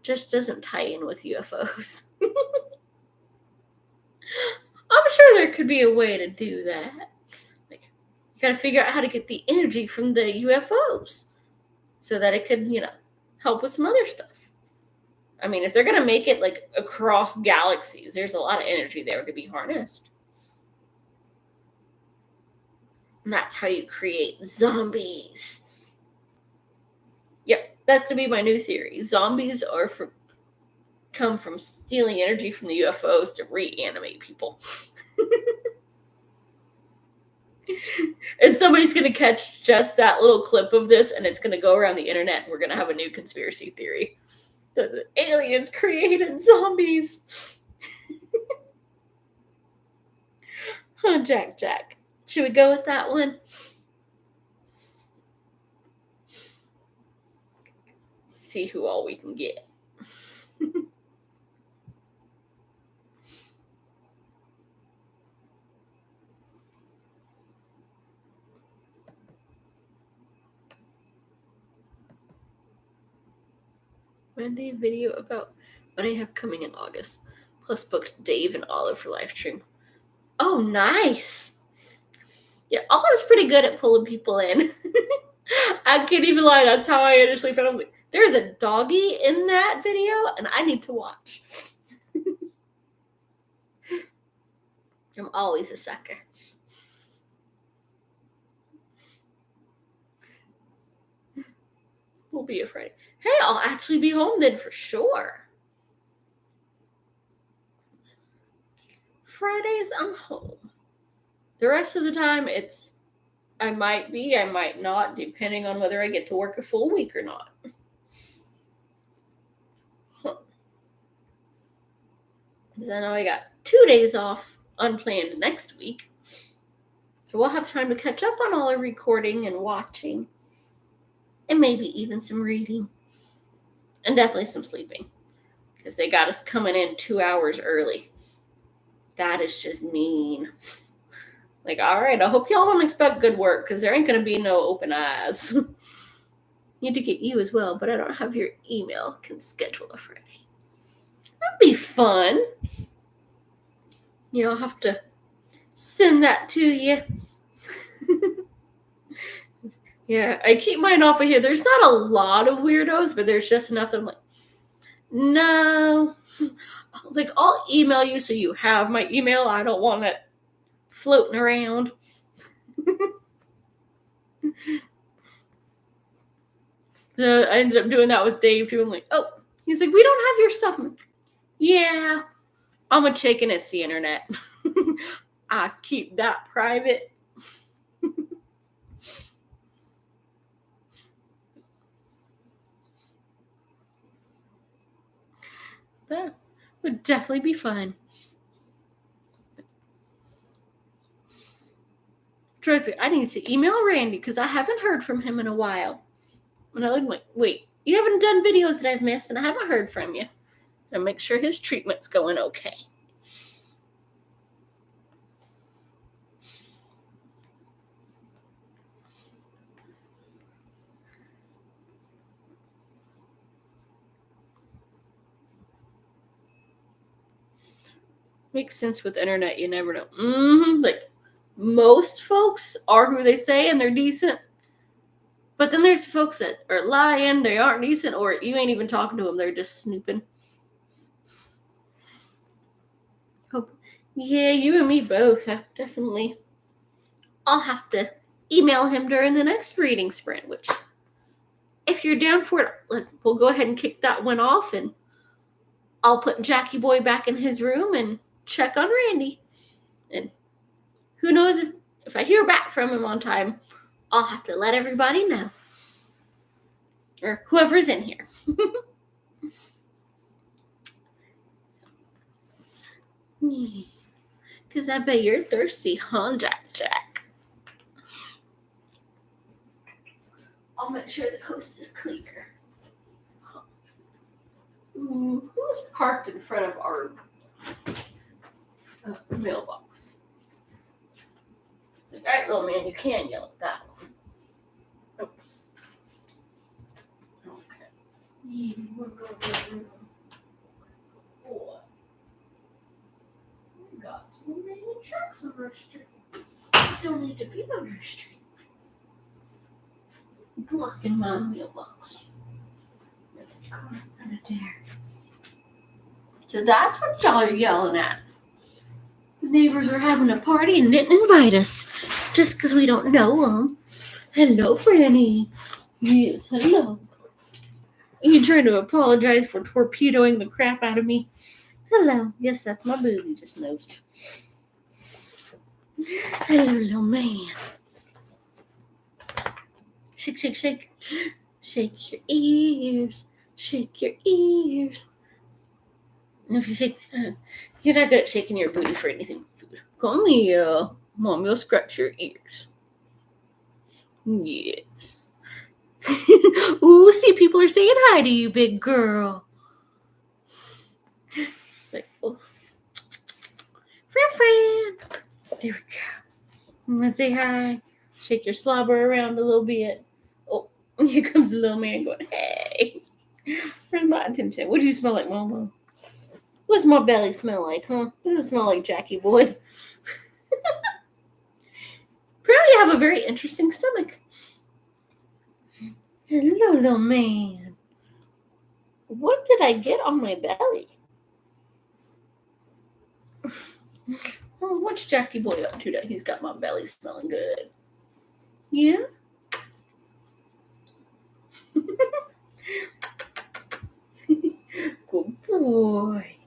Just doesn't tie in with UFOs. I'm sure there could be a way to do that. Like, you gotta figure out how to get the energy from the UFOs so that it could, help with some other stuff. I mean, if they're gonna make it like across galaxies, there's a lot of energy there to be harnessed. And that's how you create zombies. Yep, that's to be my new theory. Zombies come from stealing energy from the UFOs to reanimate people. And somebody's going to catch just that little clip of this, and it's going to go around the internet, and we're going to have a new conspiracy theory. The aliens created zombies. Oh, Jack. Should we go with that one? See who all we can get. Monday video about what I have coming in August. Plus booked Dave and Olive for live stream. Oh, nice. Yeah, Olive's pretty good at pulling people in. I can't even lie. That's how I initially found. I was like, there's a doggy in that video, and I need to watch. I'm always a sucker. Will be a Friday. Hey, I'll actually be home then for sure. Fridays, I'm home. The rest of the time, I might be, I might not, depending on whether I get to work a full week or not. Because I know I got 2 days off unplanned next week. So we'll have time to catch up on all our recording and watching. And maybe even some reading. And definitely some sleeping. Because they got us coming in 2 hours early. That is just mean. Like, all right, I hope y'all don't expect good work, because there ain't going to be no open eyes. Need to get you as well, but I don't have your email. Can schedule a Friday. That'd be fun. I'll have to send that to you. Yeah, I keep mine off of here. There's not a lot of weirdos, but there's just enough that I'm like, no. Like, I'll email you so you have my email. I don't want it floating around. I ended up doing that with Dave too. I'm like, oh, he's like, we don't have your stuff. I'm like, yeah, I'm a chicken. It's the internet. I keep that private. That would definitely be fun. Terrific. I need to email Randy because I haven't heard from him in a while. And I look like, wait, you haven't done videos that I've missed and I haven't heard from you. And make sure his treatment's going okay. Makes sense with the internet. You never know. Like, most folks are who they say and they're decent. But then there's folks that are lying, they aren't decent, or you ain't even talking to them, they're just snooping. Yeah, you and me both. Definitely. I'll have to email him during the next reading sprint, which, if you're down for it, we'll go ahead and kick that one off, and I'll put Jackie Boy back in his room and check on Randy. And who knows if I hear back from him on time, I'll have to let everybody know. Or whoever's in here. Because I bet you're thirsty, huh, Jack? I'll make sure the coast is clear. Who's parked in front of our mailbox? All right, little man, you can yell at that one. Oh. Okay. Yeah, we're going to the room. Boy. We got so many trucks on our street. Don't need to be on our street. Blocking my mailbox. So that's what y'all are yelling at. The neighbors are having a party and didn't invite us just because we don't know them. Hello, Franny. Yes, hello. Are you trying to apologize for torpedoing the crap out of me? Hello. Yes, that's my booty just nosed. Hello, little man. Shake, shake, shake. Shake your ears. Shake your ears. And if you shake, you're not good at shaking your booty for anything. Come here. Mom, you'll scratch your ears. Yes. Ooh, see, people are saying hi to you, big girl. It's like, oh. Friend. There we go. I'm going to say hi. Shake your slobber around a little bit. Oh, here comes the little man going, hey. Where's my attention? What do you smell like, Mama? What's my belly smell like, huh? Does it smell like Jackie Boy? Apparently you have a very interesting stomach. Hello, little man. What did I get on my belly? Oh, what's Jackie Boy up to that he's got my belly smelling good? Yeah? Good boy.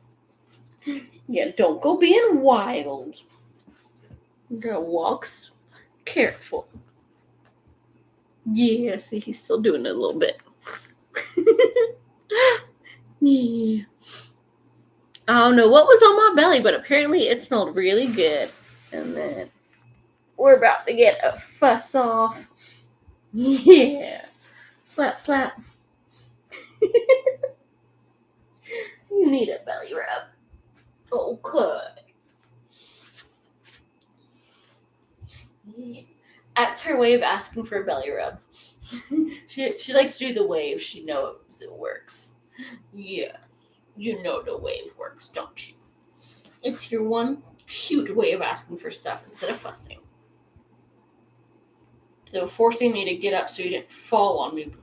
Yeah, don't go being wild. You gotta walk careful. Yeah, see, he's still doing it a little bit. Yeah. I don't know what was on my belly, but apparently it smelled really good. And then we're about to get a fuss off. Yeah. Slap, slap. You need a belly rub. Okay. Yeah. That's her way of asking for a belly rub. She likes to do the wave. She knows it works. Yeah. You know the wave works, don't you? It's your one cute way of asking for stuff instead of fussing. So forcing me to get up so you didn't fall on me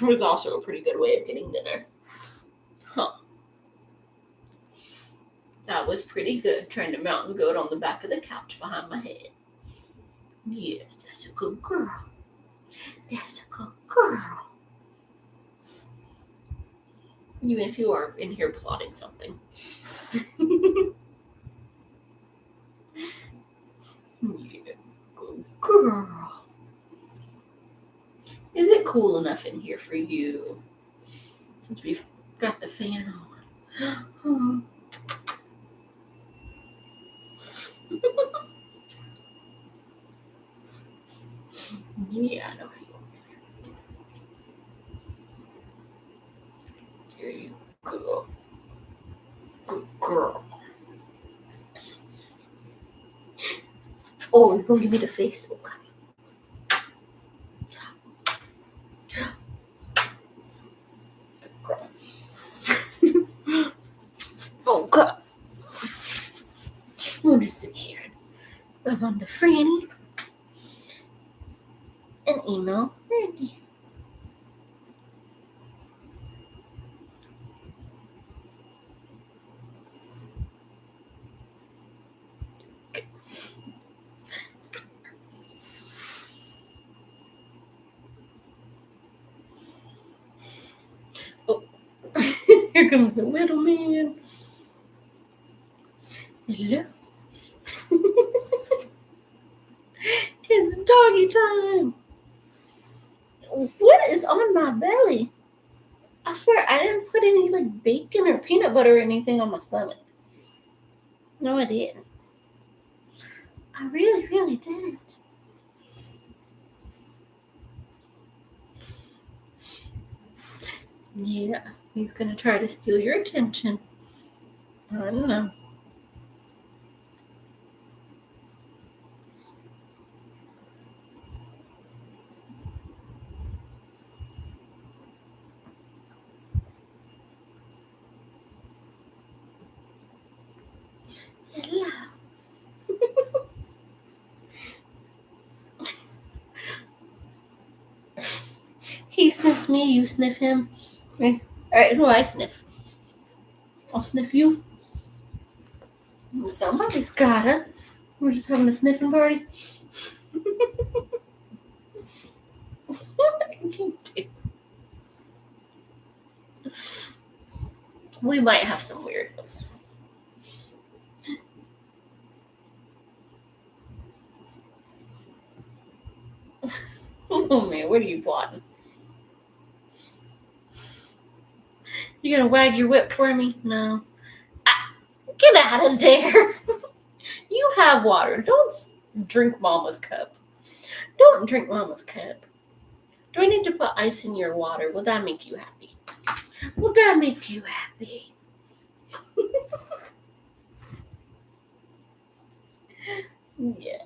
was also a pretty good way of getting dinner. Huh. That was pretty good, trying to mountain goat on the back of the couch behind my head. Yes, that's a good girl. That's a good girl. Even if you are in here plotting something. Yeah, good girl. Is it cool enough in here for you? Since we've got the fan on. Yeah, I know you are. There you go. Good girl. Oh, you're going to give me the face? Okay. Good girl. Oh, God. log on to Franny and email Randy. Oh, here comes the little man. Hello. It's doggy time. What is on my belly? I swear I didn't put any like bacon or peanut butter or anything on my stomach. No, I didn't. I really, really didn't. Yeah, he's gonna try to steal your attention. I don't know. Hello. He sniffs me, you sniff him. Okay. Alright, who do I sniff? I'll sniff you. Somebody's gotta. We're just having a sniffing party. What are you doing? We might have some weirdos. Oh man, what are you plotting? You gonna wag your whip for me? No. Get out of there. You have water. Don't drink Mama's cup. Don't drink Mama's cup. Do I need to put ice in your water? Will that make you happy? Will that make you happy? Yes.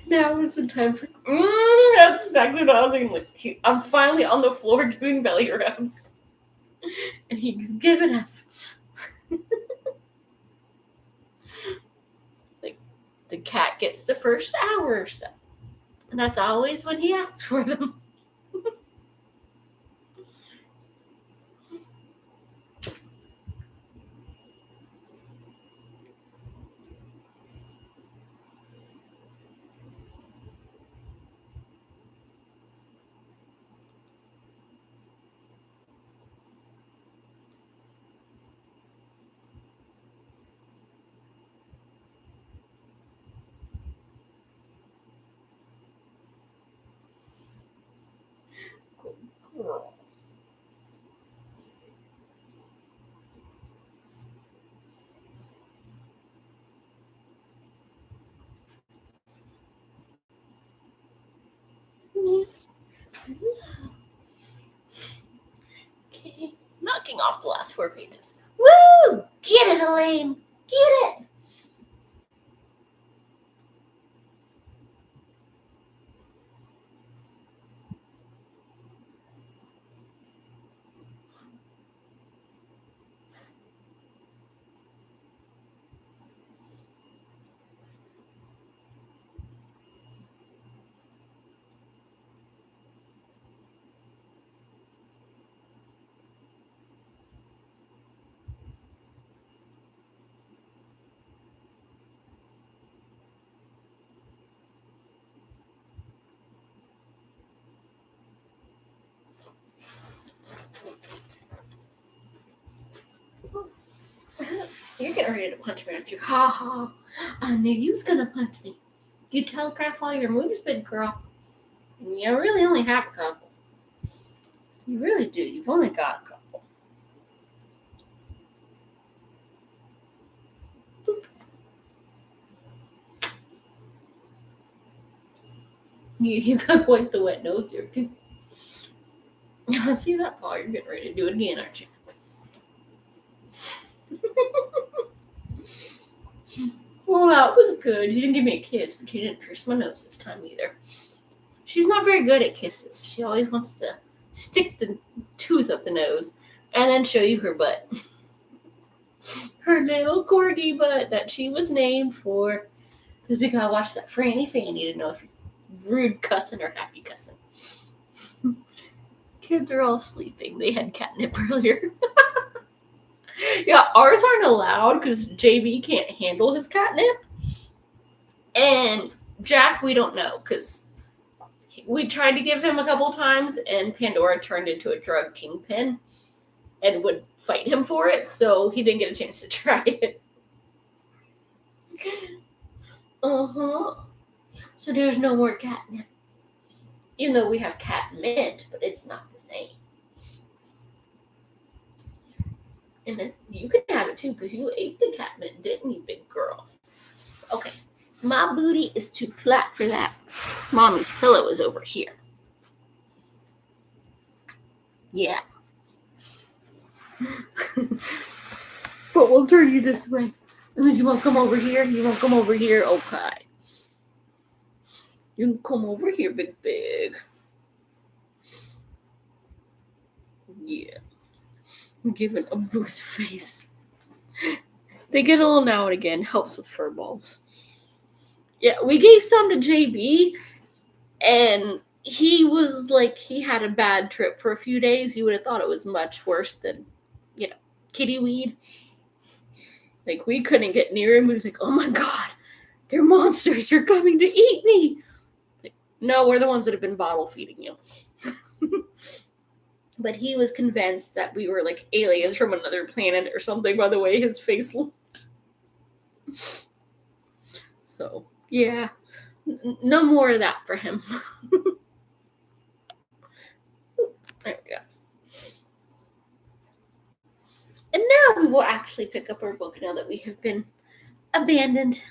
Now is the time for. That's exactly what I was thinking. Like, I'm finally on the floor doing belly rubs, and he's giving up. Like, the cat gets the first hour or so, and that's always when he asks for them. Good girl. Okay, knocking off the last 4 pages. Woo! Get it, Elaine! Get it! You're getting ready to punch me, aren't you? Ha ha. I knew you was gonna punch me. You telegraph all your moves, big girl. And you really only have a couple. You really do. You've only got a couple. Boop. You got quite the wet nose there, too. I see that paw. You're getting ready to do it again, aren't you? Well, that was good. You didn't give me a kiss, but you didn't pierce my nose this time either. She's not very good at kisses. She always wants to stick the tooth up the nose and then show you her butt. her little corgi butt that she was named for. Because we gotta watch that Franny Fanny to know if you're rude cussing or happy cussing. Kids are all sleeping. They had catnip earlier. Yeah, ours aren't allowed because JB can't handle his catnip. And Jack, we don't know because we tried to give him a couple times and Pandora turned into a drug kingpin and would fight him for it, so he didn't get a chance to try it. So there's no more catnip. Even though we have cat mint, but it's not the same. And then you can have it too, because you ate the cat mint, didn't you, big girl? Okay. My booty is too flat for that. Mommy's pillow is over here. Yeah. But we'll turn you this way. Unless you want to come over here. You want to come over here? Okay. You can come over here, big. Yeah. Give it a boost face. They get a little now and again. Helps with furballs. Yeah, we gave some to JB, and he was like, he had a bad trip for a few days. You would have thought it was much worse than, kitty weed. Like, we couldn't get near him. We was like, oh my God, they're monsters. They're coming to eat me. Like, no, we're the ones that have been bottle feeding you. But he was convinced that we were like aliens from another planet or something by the way his face looked. So, yeah. No more of that for him. There we go. And now we will actually pick up our book now that we have been abandoned.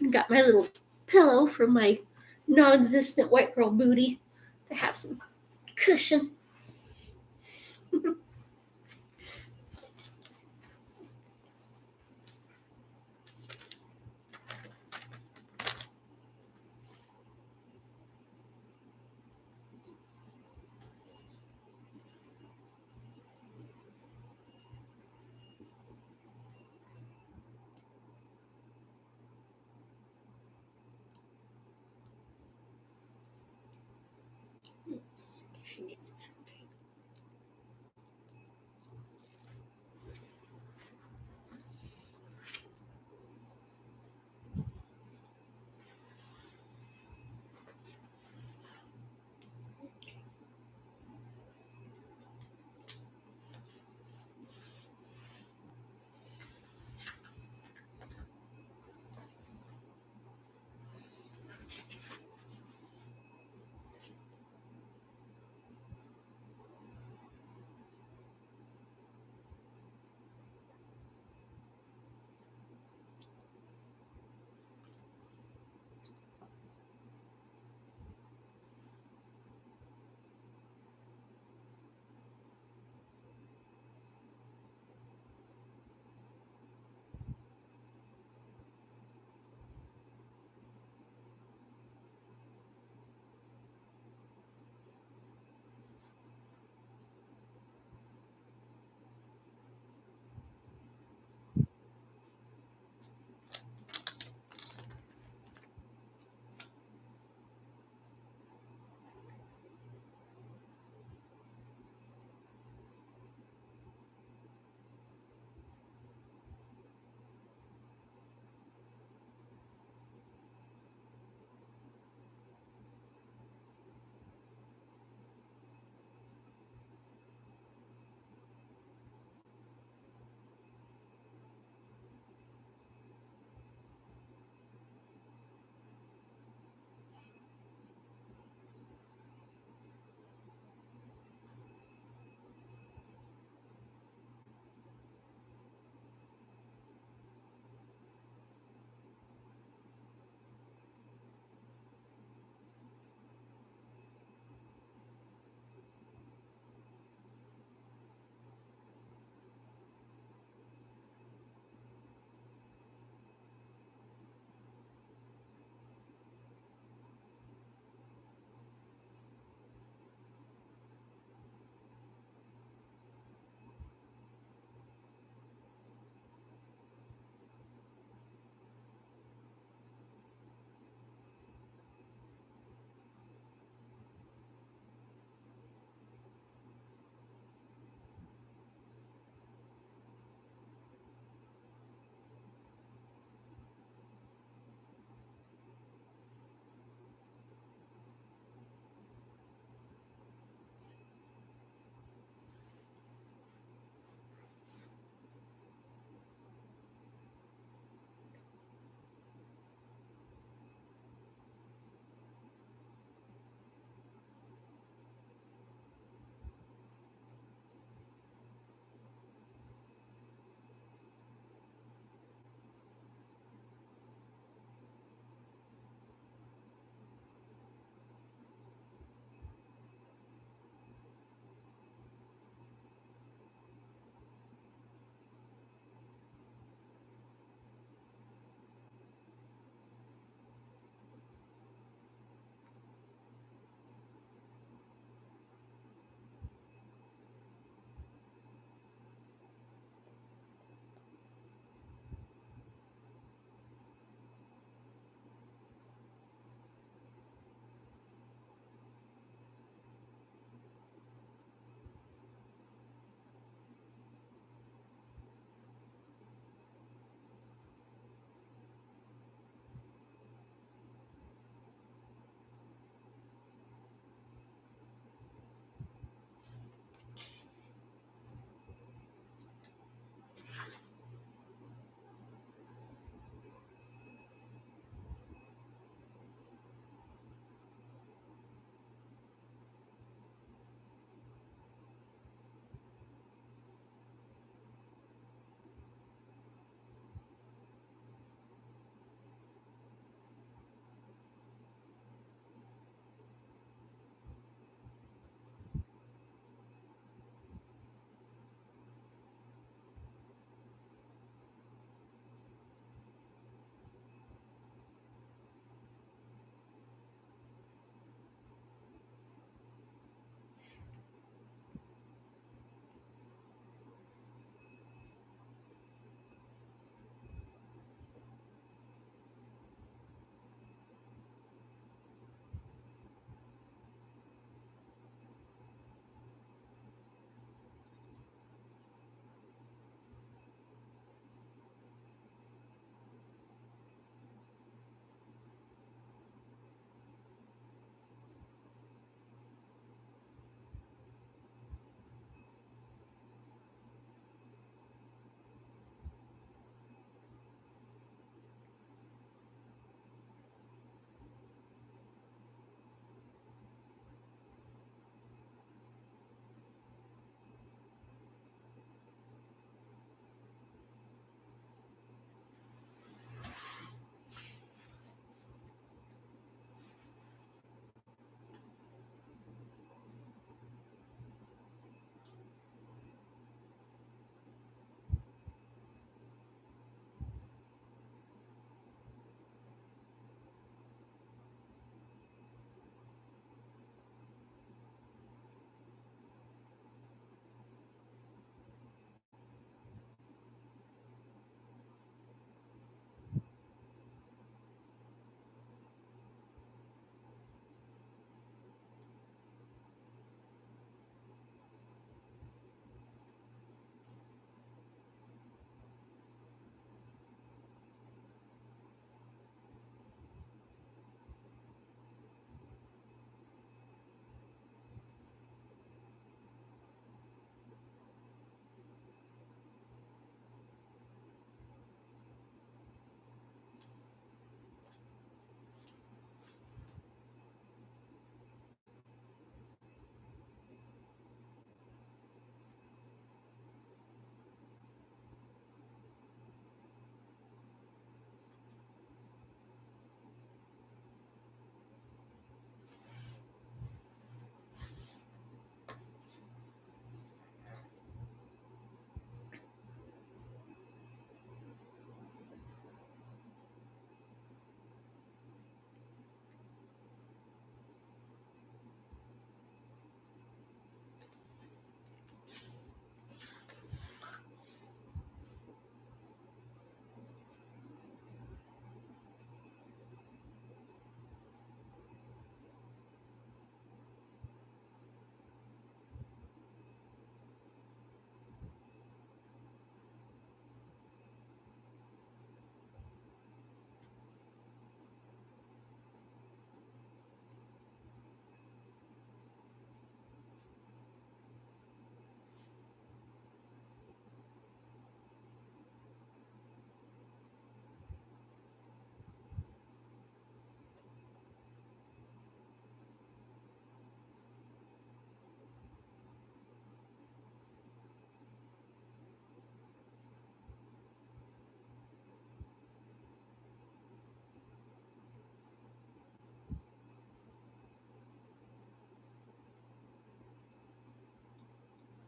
And got my little pillow from my non-existent white girl booty to have some cushion.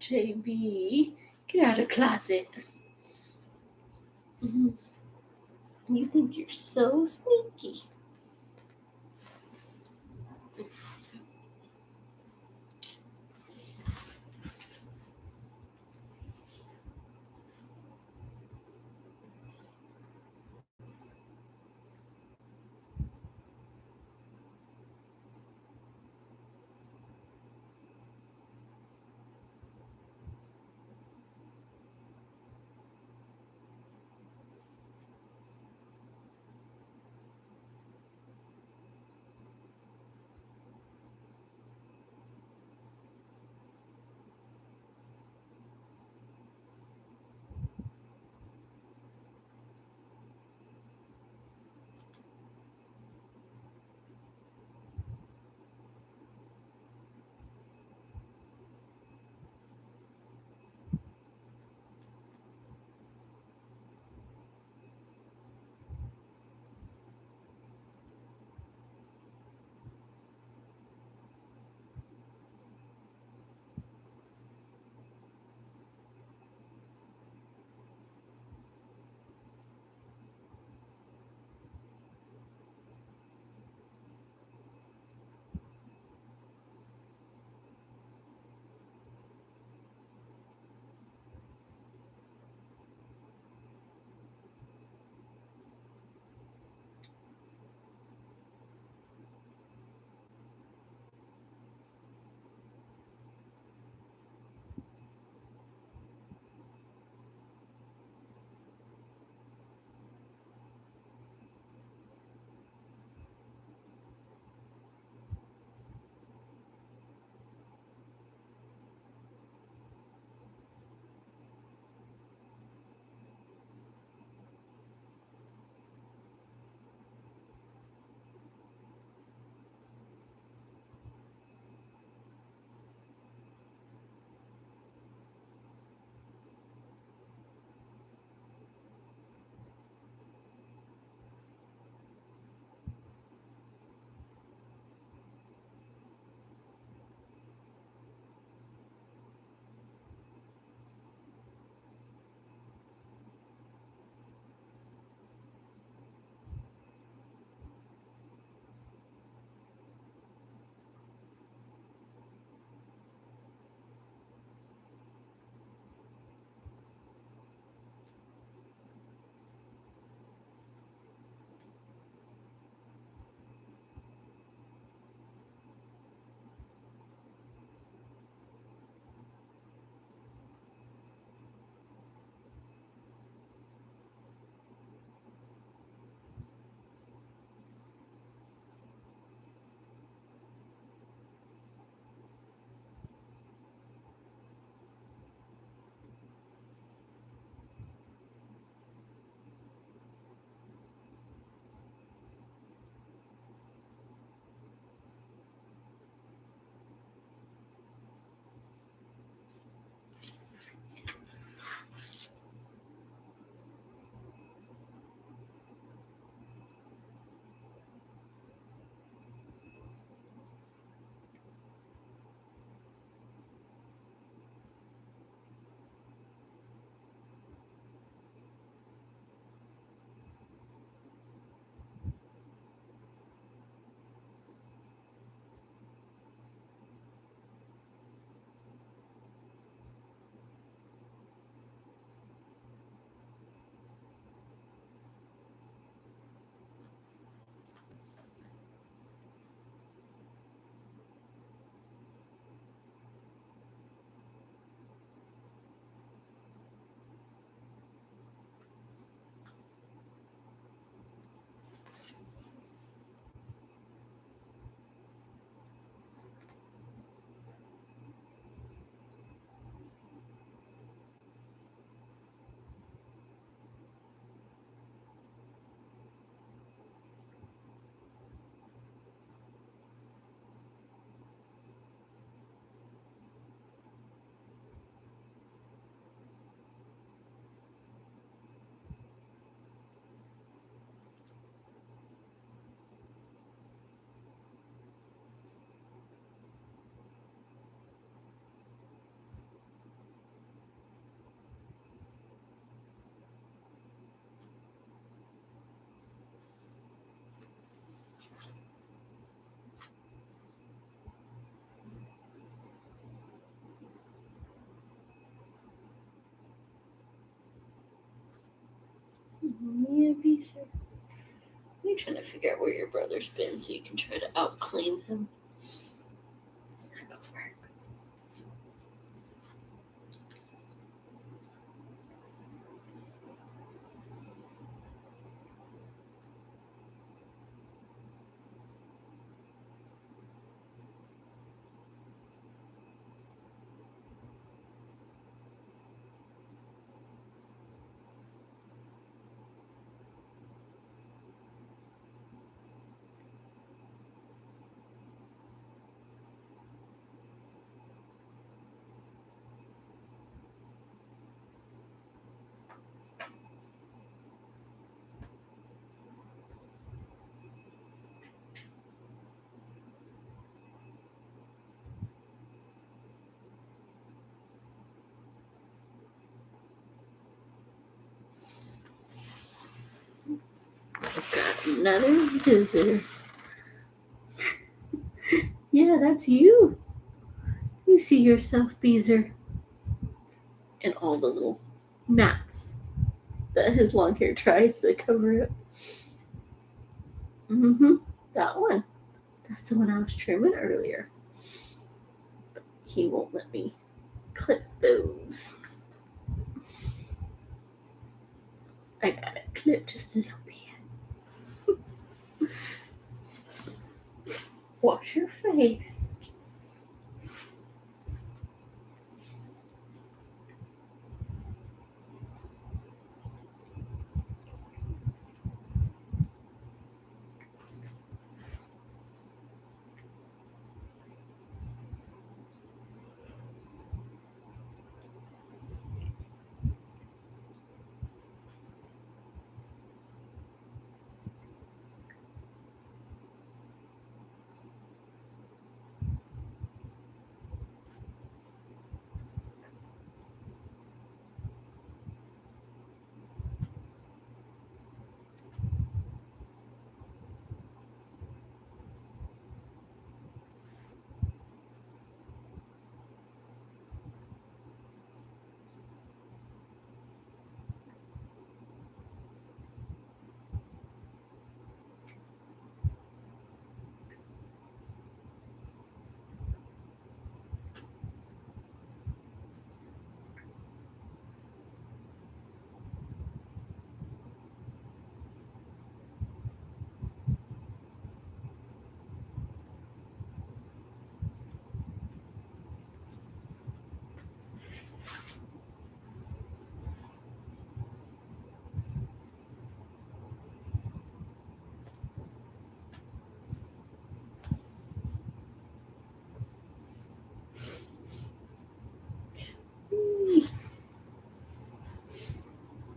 JB, get out of the closet. You think you're so sneaky. Yeah, Beezer. You're trying to figure out where your brother's been so you can try to out-clean him. It's not gonna work. I've got another visitor. Yeah, that's you. You see yourself, Beezer. And all the little mats that his long hair tries to cover up. That one. That's the one I was trimming earlier. But he won't let me clip those. I got it clipped just a little bit. Wash your face.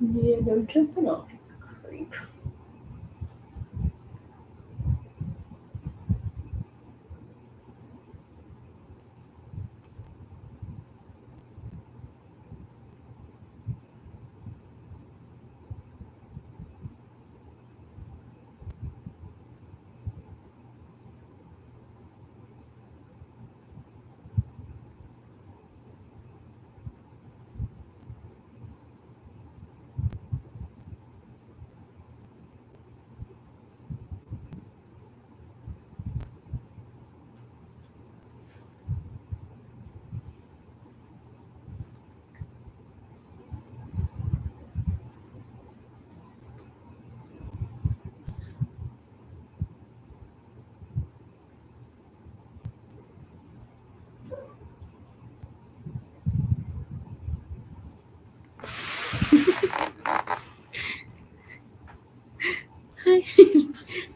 Yeah, no jumping off, you creep.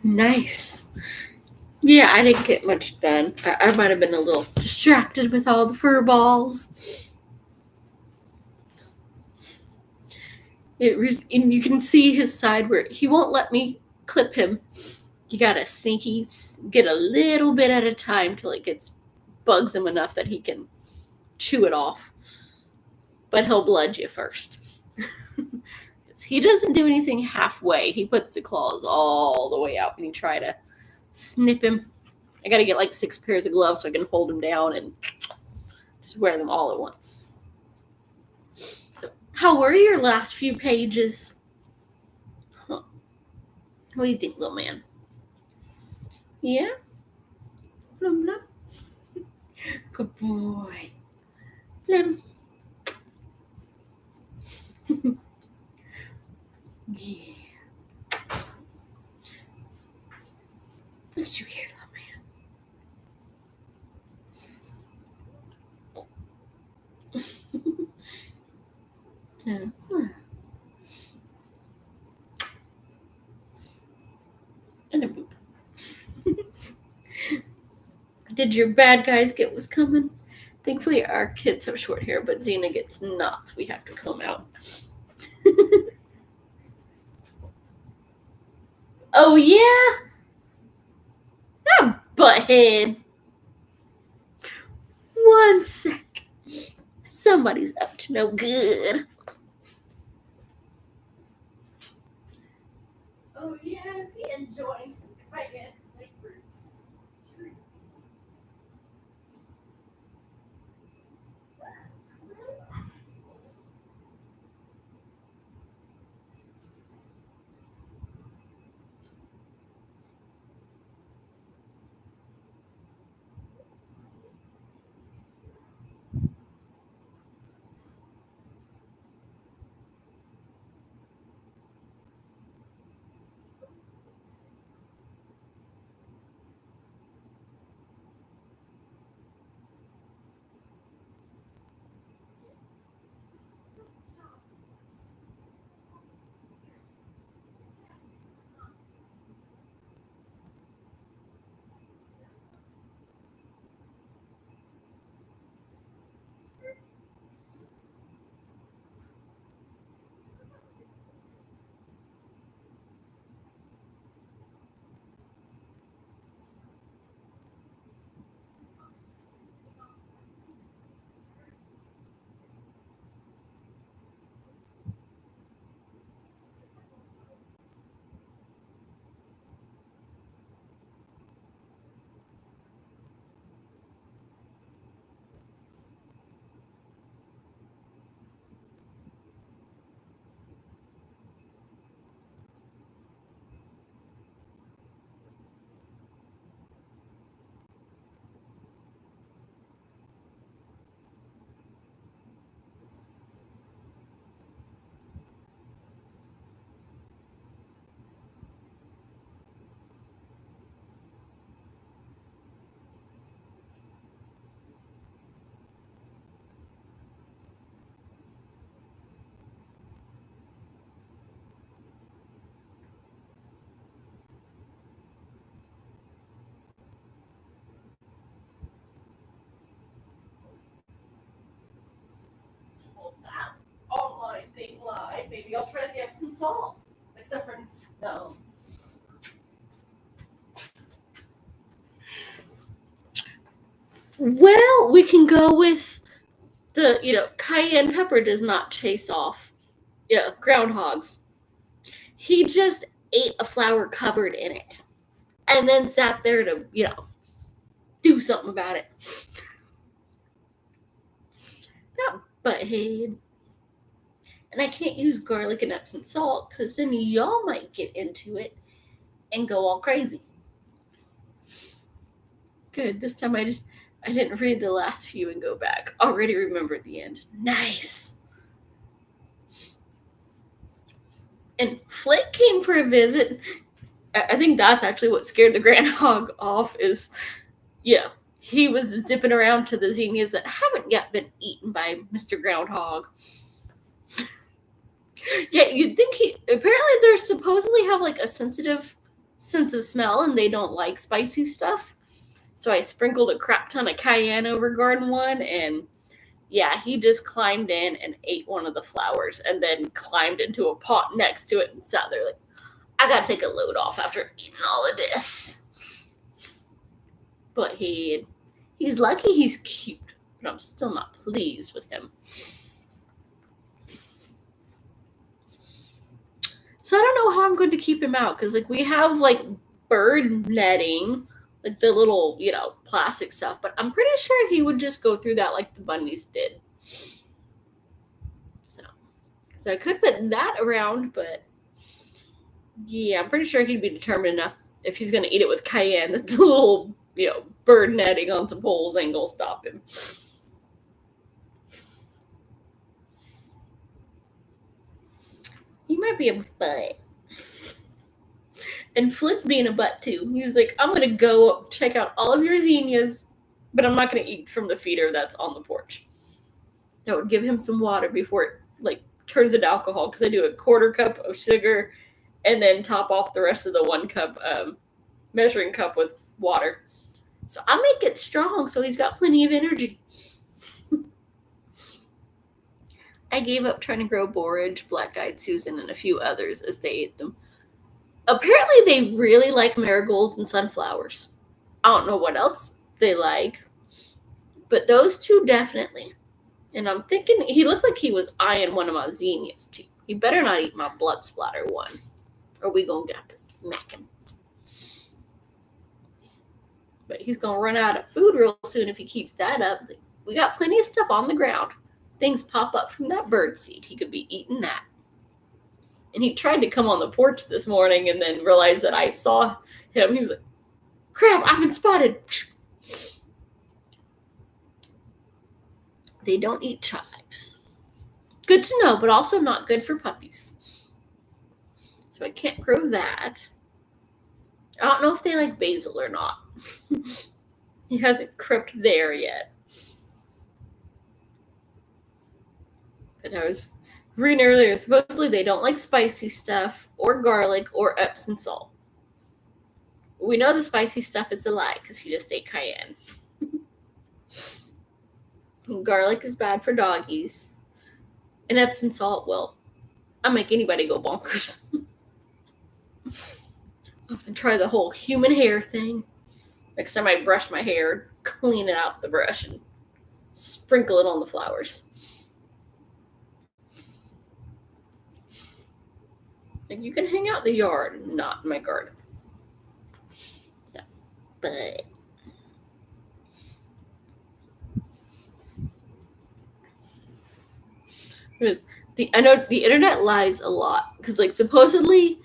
Nice. Yeah, I didn't get much done. I might have been a little distracted with all the fur balls. And you can see his side where he won't let me clip him. You gotta sneaky get a little bit at a time till it bugs him enough that he can chew it off. But he'll bludge you first. He doesn't do anything halfway. He puts the claws all the way out when you try to snip him. I gotta get like 6 pairs of gloves so I can hold him down and just wear them all at once. So, how were your last few pages? What do you think, little man? Yeah? Blum, blum. Good boy. Blum. Yeah. Look at you here, little man. And a boop. Did your bad guys get what's coming? Thankfully, our kids have short hair, but Xena gets knots. We have to comb out. Oh, yeah? Ah, butthead. 1 sec. Somebody's up to no good. Oh, yeah, is he enjoying some cayenne flavored treats? Well, that online thing live. Maybe I'll try the Epsom salt. Except for no. Well, we can go with the cayenne pepper does not chase off groundhogs. He just ate a flower covered in it and then sat there to do something about it. That butthead. And I can't use garlic and Epsom salt because then y'all might get into it and go all crazy. Good. This time I didn't read the last few and go back. Already remembered the end. Nice. And Flick came for a visit. I think that's actually what scared the groundhog off is, he was zipping around to the zinnias that haven't yet been eaten by Mr. Groundhog. Yeah, you'd think apparently they supposedly have like a sensitive sense of smell and they don't like spicy stuff. So I sprinkled a crap ton of cayenne over Garden 1 and yeah, he just climbed in and ate one of the flowers and then climbed into a pot next to it and sat there like, I gotta take a load off after eating all of this. But he's lucky he's cute, but I'm still not pleased with him. So I don't know how I'm going to keep him out because we have bird netting, the little plastic stuff, but I'm pretty sure he would just go through that like the bunnies did. So I could put that around, but Yeah, I'm pretty sure he'd be determined enough if he's going to eat it with cayenne that the little, bird netting on some poles ain't going to stop him. He might be a butt. And Flint's being a butt too. He's like, I'm going to go check out all of your zinnias, but I'm not going to eat from the feeder that's on the porch. I would give him some water before it turns into alcohol, because I do a 1/4 cup of sugar and then top off the rest of the 1 cup measuring cup with water. So I make it strong so he's got plenty of energy. I gave up trying to grow borage, black-eyed Susan, and a few others as they ate them. Apparently they really like marigolds and sunflowers. I don't know what else they like, but those two definitely. And I'm thinking he looked like he was eyeing one of my zinnias too. He better not eat my blood splatter one, or we gonna have to smack him. But he's gonna run out of food real soon if he keeps that up. We got plenty of stuff on the ground. Things pop up from that bird seed. He could be eating that. And he tried to come on the porch this morning and then realized that I saw him. He was like, crap, I've been spotted. They don't eat chives. Good to know, but also not good for puppies. So I can't grow that. I don't know if they like basil or not. He hasn't crept there yet. But I was reading earlier, supposedly they don't like spicy stuff or garlic or Epsom salt. We know the spicy stuff is a lie because he just ate cayenne. And garlic is bad for doggies. And Epsom salt, well, I'll make anybody go bonkers. I'll have to try the whole human hair thing. Next time I brush my hair, clean it out with the brush and sprinkle it on the flowers. You can hang out in the yard, not in my garden. No, but I know the internet lies a lot because, supposedly,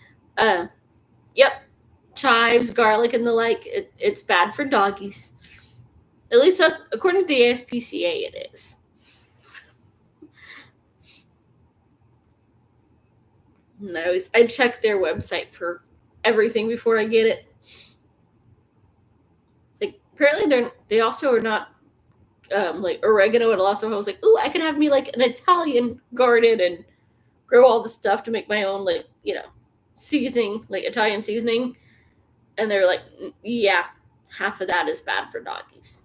chives, garlic, and the like, it's bad for doggies. At least according to the ASPCA, it is. And I check their website for everything before I get it. Apparently they also are not oregano, and also I was like, ooh, I could have me an Italian garden and grow all the stuff to make my own seasoning, Italian seasoning. And they're like, yeah, half of that is bad for doggies.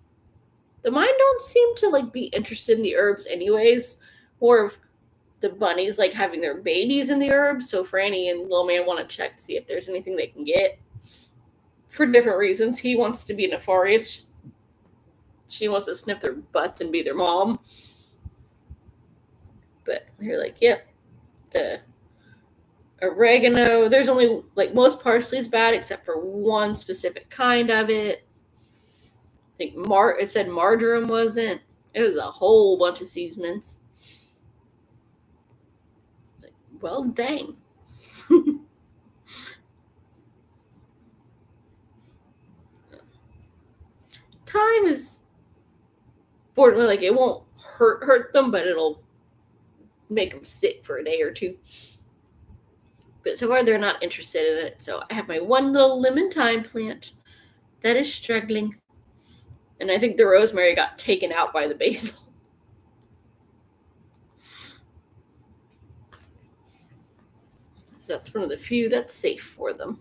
The mine don't seem to be interested in the herbs anyways. More of the bunnies having their babies in the herbs. So Franny and Little Man want to check to see if there's anything they can get for different reasons. He wants to be nefarious. She wants to sniff their butts and be their mom. But they're like, yep, the oregano, there's only most parsley is bad except for one specific kind of it. I think it said marjoram wasn't. It was a whole bunch of seasonings. Well, dang. Thyme is important. It won't hurt them, but it'll make them sick for a day or two. But so far, they're not interested in it. So I have my one little lemon thyme plant that is struggling. And I think the rosemary got taken out by the basil. So that's one of the few that's safe for them.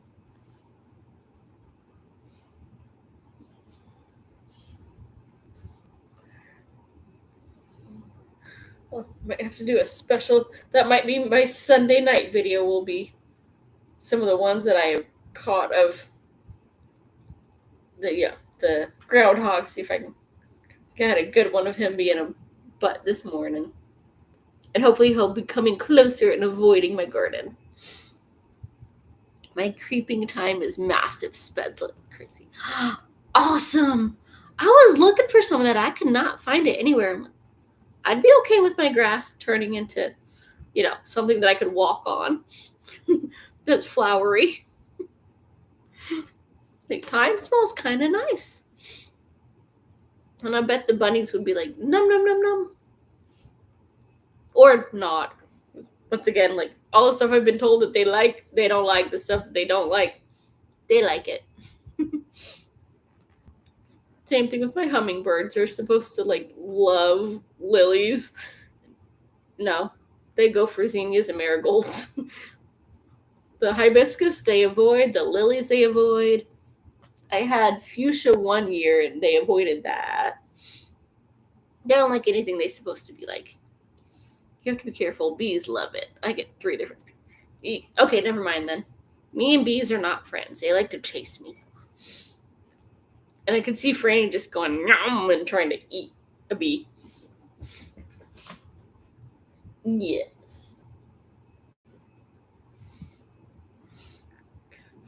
Well, might have to do a special. That might be my Sunday night video. Will be some of the ones that I have caught of the groundhog. See if I can get a good one of him being a butt this morning, and hopefully he'll be coming closer and avoiding my garden. My creeping time is massive. Speds like crazy. Awesome! I was looking for some of that. I could not find it anywhere. I'd be okay with my grass turning into, something that I could walk on. that's flowery. Like, thyme smells kind of nice. And I bet the bunnies would be like, num, num, num, num. Or not. Once again, like, all the stuff I've been told that they like, they don't like. The stuff that they don't like, they like it. Same thing with my hummingbirds. They're supposed to, like, love lilies. No. They go for zinnias and marigolds. The hibiscus, they avoid. The lilies, they avoid. I had fuchsia one year, and they avoided that. They don't like anything they're supposed to be like. You have to be careful. Bees love it. I get 3 different. Okay, never mind then. Me and bees are not friends. They like to chase me. And I could see Franny just going nom and trying to eat a bee. Yes.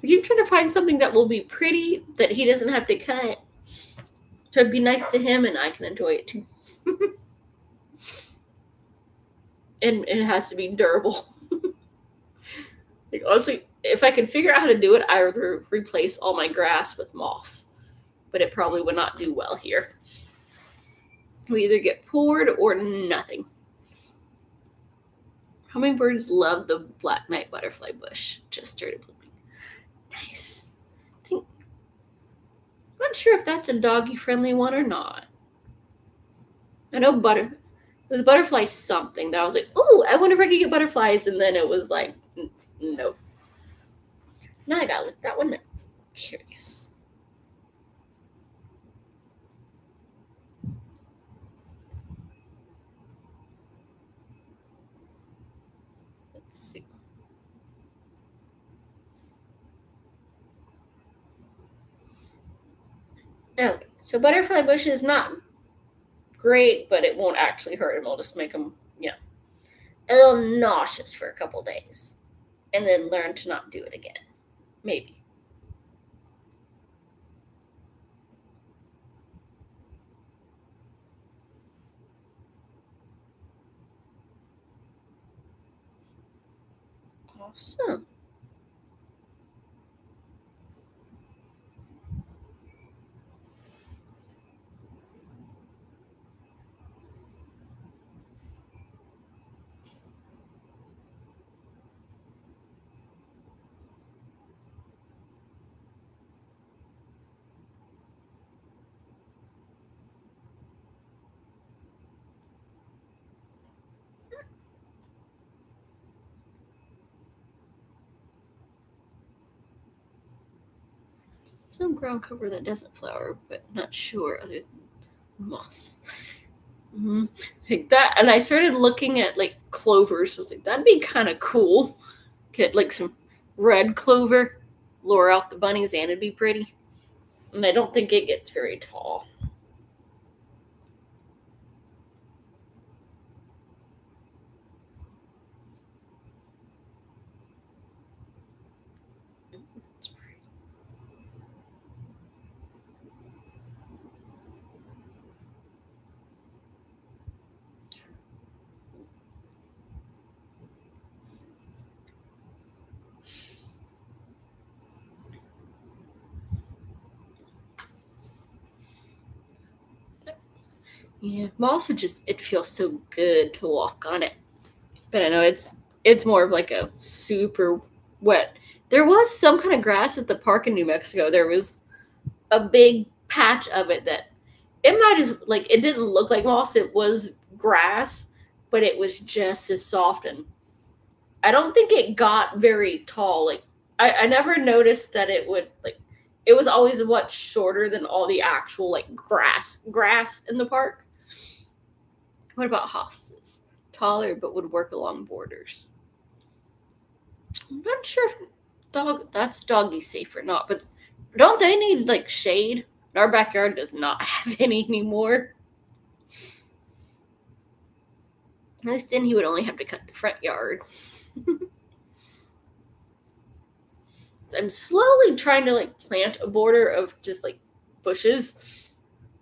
I keep trying to find something that will be pretty, that he doesn't have to cut. So it'd be nice to him and I can enjoy it too. And it has to be durable. Like, honestly, if I could figure out how to do it, I would replace all my grass with moss. But it probably would not do well here. We either get poured or nothing. Hummingbirds love the black night butterfly bush. Just started blooming. Nice. I'm not sure if that's a doggy-friendly one or not. I know there's butterfly something that I was like, oh, I wonder if I could get butterflies, and then it was like, no. Now I gotta look that one up. Curious. Let's see. Okay, so butterfly bush is not great, but it won't actually hurt him. It'll just make him, a little nauseous for a couple days, and then learn to not do it again. Maybe. Awesome. Some ground cover that doesn't flower, but not sure other than moss. Mm-hmm. Like that, and I started looking at like clovers. So I was like, that'd be kind of cool. Get like some red clover, lure out the bunnies, and it'd be pretty. And I don't think it gets very tall. Yeah, moss would it feels so good to walk on it. But I know it's more of like a super wet. There was some kind of grass at the park in New Mexico. There was a big patch of it that it might as like it didn't look like moss. It was grass, but it was just as soft, and I don't think it got very tall. Like I never noticed that it would like it was always much shorter than all the actual like grass in the park. What about hostas? Taller but would work along borders. I'm not sure if that's doggy safe or not, but don't they need like shade? Our backyard does not have any anymore. At least then he would only have to cut the front yard. I'm slowly trying to like plant a border of just like bushes.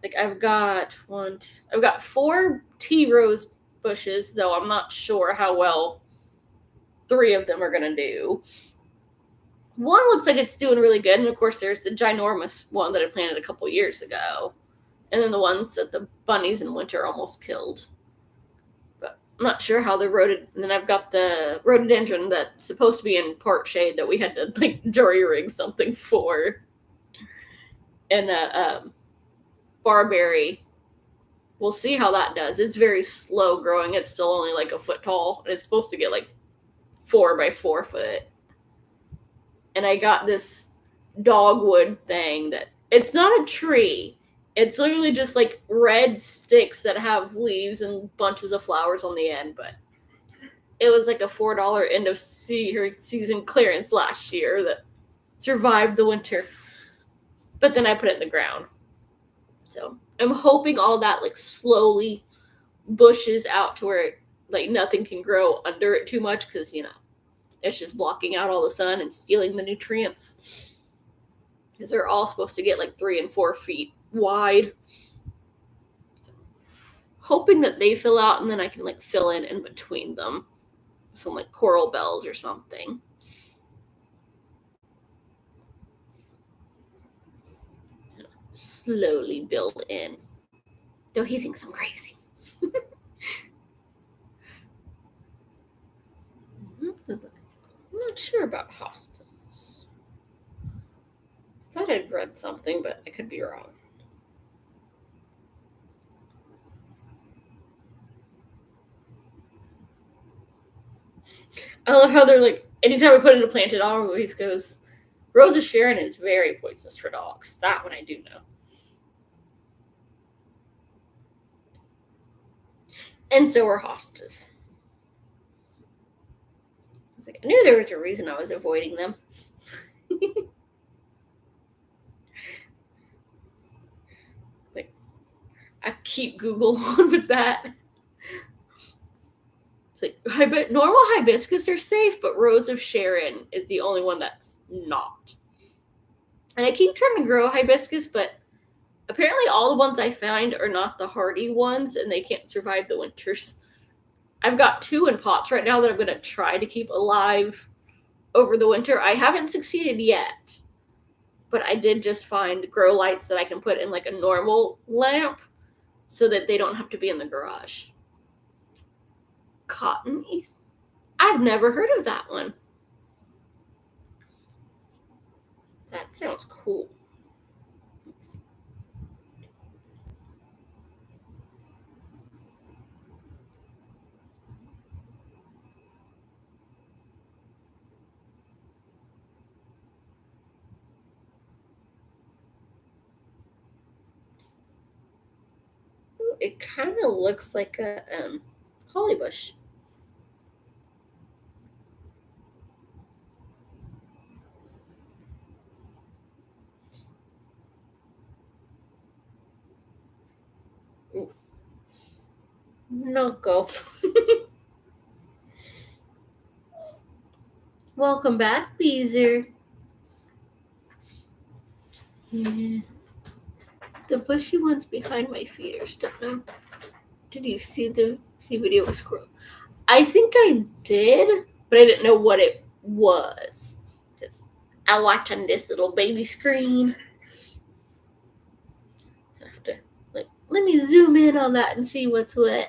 Like I've got 4 tea rose bushes, though I'm not sure how well 3 of them are gonna do. One looks like it's doing really good, and of course there's the ginormous one that I planted a couple years ago. And then the ones that the bunnies in winter almost killed. But I'm not sure how and then I've got the rhododendron that's supposed to be in part shade that we had to like jury rig something for. And barberry. We'll see how that does. It's very slow growing. It's still only like a foot tall. And it's supposed to get like 4 by 4 foot. And I got this dogwood thing that it's not a tree. It's literally just like red sticks that have leaves and bunches of flowers on the end. But it was like a $4 end of season clearance last year that survived the winter. But then I put it in the ground. So I'm hoping all that like slowly bushes out to where like nothing can grow under it too much, because it's just blocking out all the sun and stealing the nutrients. Because they're all supposed to get like 3 and 4 feet wide. So, hoping that they fill out, and then I can like fill in between them. Some like coral bells or something. Slowly build in. Though he thinks I'm crazy. I'm not sure about hostels. I thought I'd read something, but I could be wrong. I love how they're like, anytime I put in a plant, it always goes, Rose of Sharon is very poisonous for dogs. That one I do know. And so are hostas. I knew there was a reason I was avoiding them. Like, I keep Google on with that. It's like, normal hibiscus are safe, but Rose of Sharon is the only one that's not. And I keep trying to grow hibiscus, but apparently all the ones I find are not the hardy ones, and they can't survive the winters. I've got 2 in pots right now that I'm going to try to keep alive over the winter. I haven't succeeded yet, but I did just find grow lights that I can put in like a normal lamp so that they don't have to be in the garage. Cotton East. I've never heard of that one. That sounds cool. Let's see. Ooh, it kind of looks like a holly bush. Ooh. No go. Welcome back, Beezer. Yeah. The bushy ones behind my feet are stuck now. Did you see the video of squirrel? I think I did, but I didn't know what it was. Because I watch on this little baby screen. So I have to let me zoom in on that and see what's what.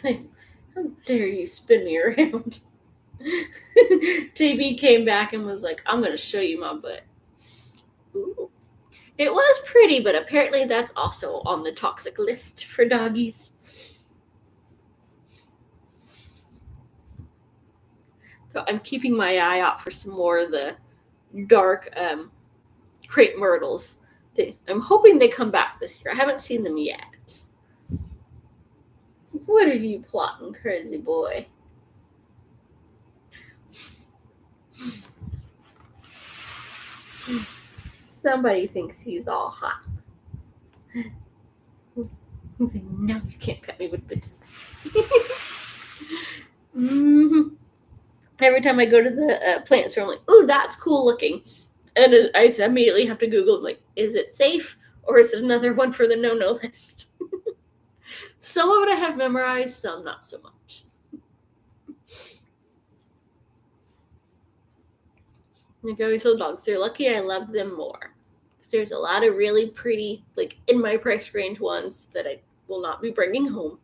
How dare you spin me around? TB came back and was like, I'm going to show you my butt. Ooh. It was pretty, but apparently that's also on the toxic list for doggies. So I'm keeping my eye out for some more of the dark crepe myrtles. I'm hoping they come back this year. I haven't seen them yet. What are you plotting, crazy boy? Somebody thinks he's all hot. He's like, no, you can't pet me with this. Every time I go to the plant store, I'm like, "Ooh, that's cool looking," and I immediately have to Google, like, is it safe or is it another one for the no list? Some of it I have memorized, some not so much. Like I always tell dogs, they're lucky I love them more. There's a lot of really pretty, like in my price range ones that I will not be bringing home.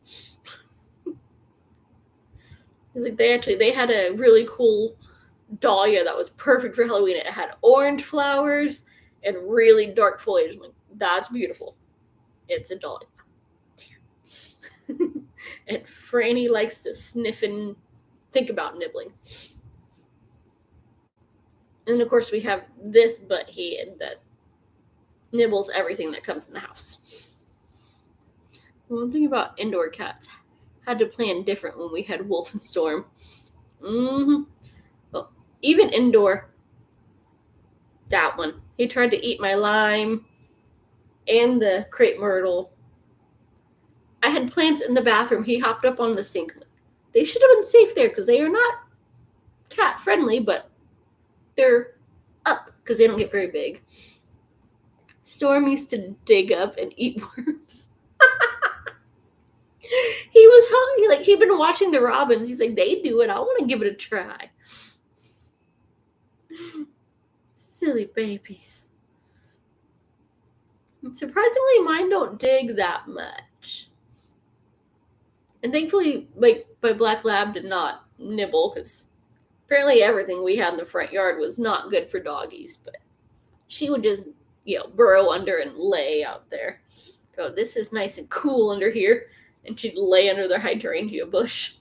Like they had a really cool dahlia that was perfect for Halloween. It had orange flowers and really dark foliage. I'm like, that's beautiful. It's a dahlia. Damn. And Franny likes to sniff and think about nibbling. And of course we have this butthead that nibbles everything that comes in the house. One thing about indoor cats, had to plan different when we had Wolf and Storm. Well, even indoor, that one. He tried to eat my lime and the crepe myrtle. I had plants in the bathroom. He hopped up on the sink. They should have been safe there because they are not cat friendly, but they're up because they don't get very big. Storm used to dig up and eat worms. He'd been watching the robins. He's like, they do it. I want to give it a try. Silly babies. Surprisingly, mine don't dig that much. And thankfully, my black lab did not nibble because apparently everything we had in the front yard was not good for doggies. But she would just, burrow under and lay out there. Go, this is nice and cool under here. And she'd lay under the hydrangea bush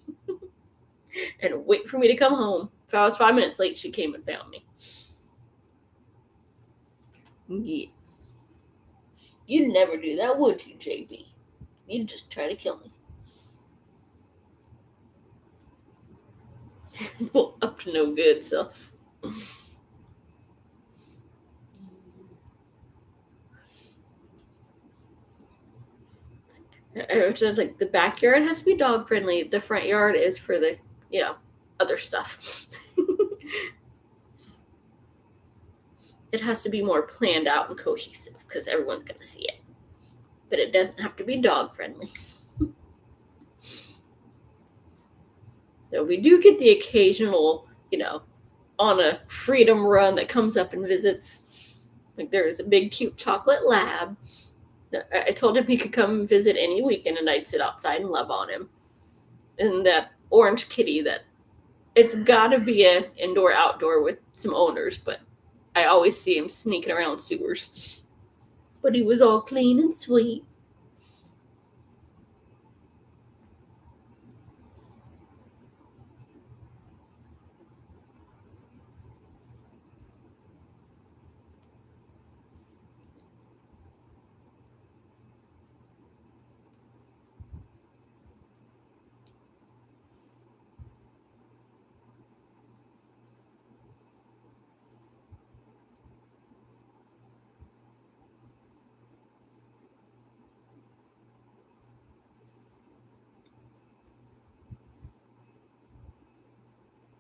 and wait for me to come home. If I was 5 minutes late, she came and found me. Yes. You'd never do that, would you, JB? You'd just try to kill me. Up to no good self. Like the backyard has to be dog friendly. The front yard is for the, other stuff. It has to be more planned out and cohesive because everyone's going to see it. But it doesn't have to be dog friendly. So we do get the occasional, on a freedom run that comes up and visits. Like there's a big cute chocolate lab. I told him he could come visit any weekend and I'd sit outside and love on him. And that orange kitty that it's got to be a indoor outdoor with some owners, but I always see him sneaking around sewers. But he was all clean and sweet.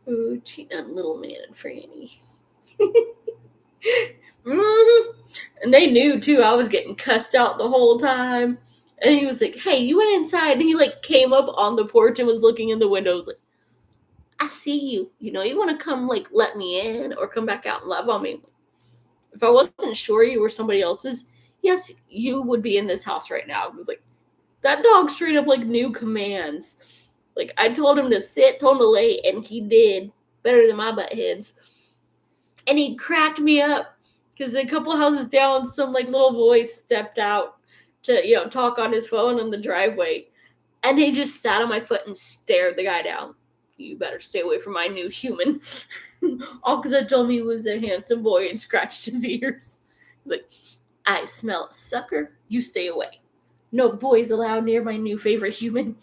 Ooh, cheating on little man and Franny. And they knew too. I was getting cussed out the whole time. And he was like, "Hey, you went inside." And he came up on the porch and was looking in the windows like, "I see you. You want to come let me in or come back out and love on me." If I wasn't sure you were somebody else's, yes, you would be in this house right now. It was like that dog straight up knew commands. I told him to sit, told him to lay, and he did better than my butt heads. And he cracked me up because a couple houses down, some little boy stepped out to talk on his phone in the driveway, and he just sat on my foot and stared the guy down. You better stay away from my new human. All because I told him he was a handsome boy and scratched his ears. He's like, "I smell a sucker. You stay away. No boys allowed near my new favorite human."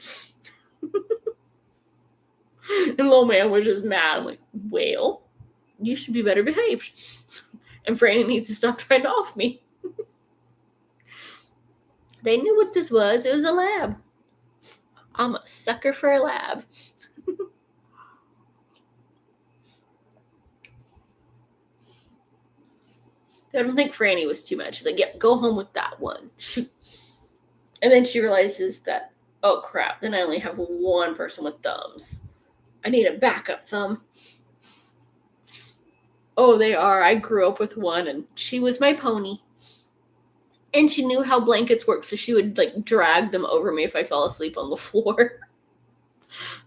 And little man was just mad. I'm like, "Well, you should be better behaved. And Franny needs to stop trying to off me." They knew what this was. It was a lab. I'm a sucker for a lab. I don't think Franny was too much. She's like, yep, go home with that one. And then she realizes that, oh crap, then I only have one person with thumbs. I need a backup thumb. Oh, they are. I grew up with one, and she was my pony. And she knew how blankets work, so she would like drag them over me if I fell asleep on the floor.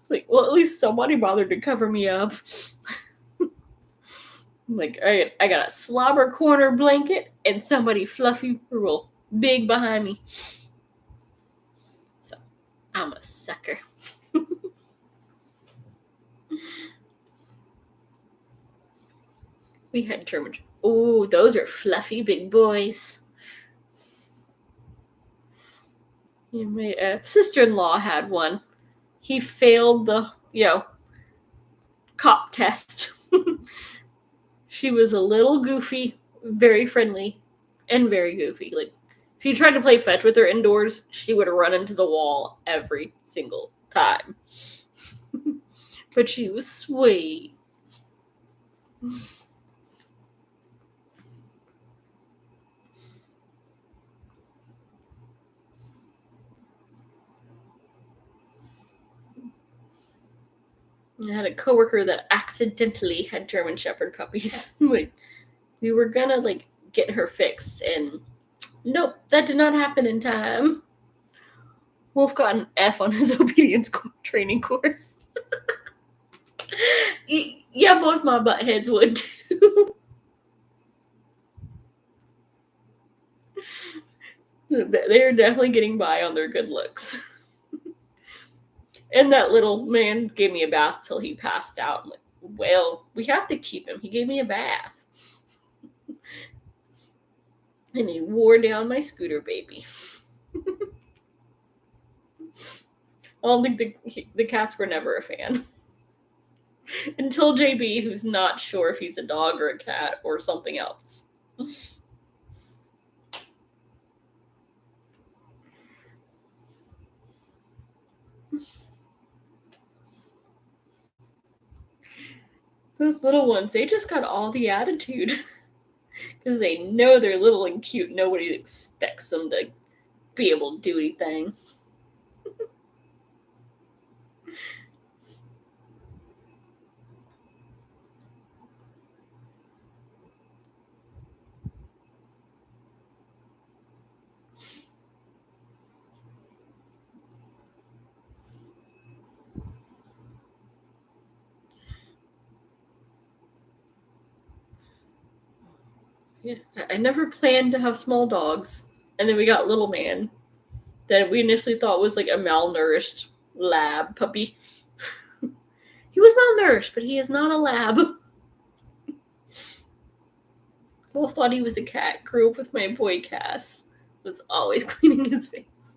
Like, well, at least somebody bothered to cover me up. Like, I got a slobber corner blanket and somebody fluffy real big behind me. So, I'm a sucker. We had German. Oh, those are fluffy big boys. My sister-in-law had one. He failed the, cop test. She was a little goofy, very friendly, and very goofy. Like, if you tried to play fetch with her indoors, she would run into the wall every single time. But she was sweet. I had a coworker that accidentally had German Shepherd puppies. Like, we were gonna get her fixed, and nope, that did not happen in time. Wolf got an F on his obedience training course. Yeah, both my butt heads would too. They're definitely getting by on their good looks. And that little man gave me a bath till he passed out. I'm like, well, we have to keep him. He gave me a bath. And he wore down my scooter baby. I don't think the cats were never a fan. Until JB, who's not sure if he's a dog or a cat or something else. Those little ones, they just got all the attitude. Because they know they're little and cute. Nobody expects them to be able to do anything. Yeah, I never planned to have small dogs. And then we got Little Man that we initially thought was like a malnourished lab puppy. He was malnourished, but he is not a lab. Wolf thought he was a cat. Grew up with my boy Cass. Was always cleaning his face.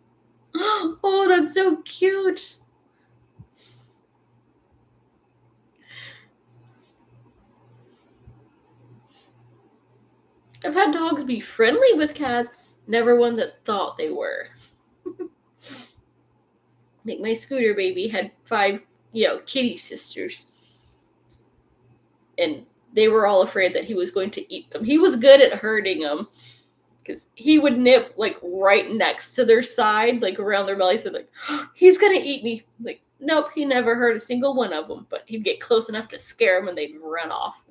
Oh, that's so cute. I've had dogs be friendly with cats, never ones that thought they were. Like my scooter baby had 5, kitty sisters. And they were all afraid that he was going to eat them. He was good at hurting them. Because he would nip, right next to their side, around their belly. So, he's going to eat me. Nope, he never hurt a single one of them. But he'd get close enough to scare them and they'd run off.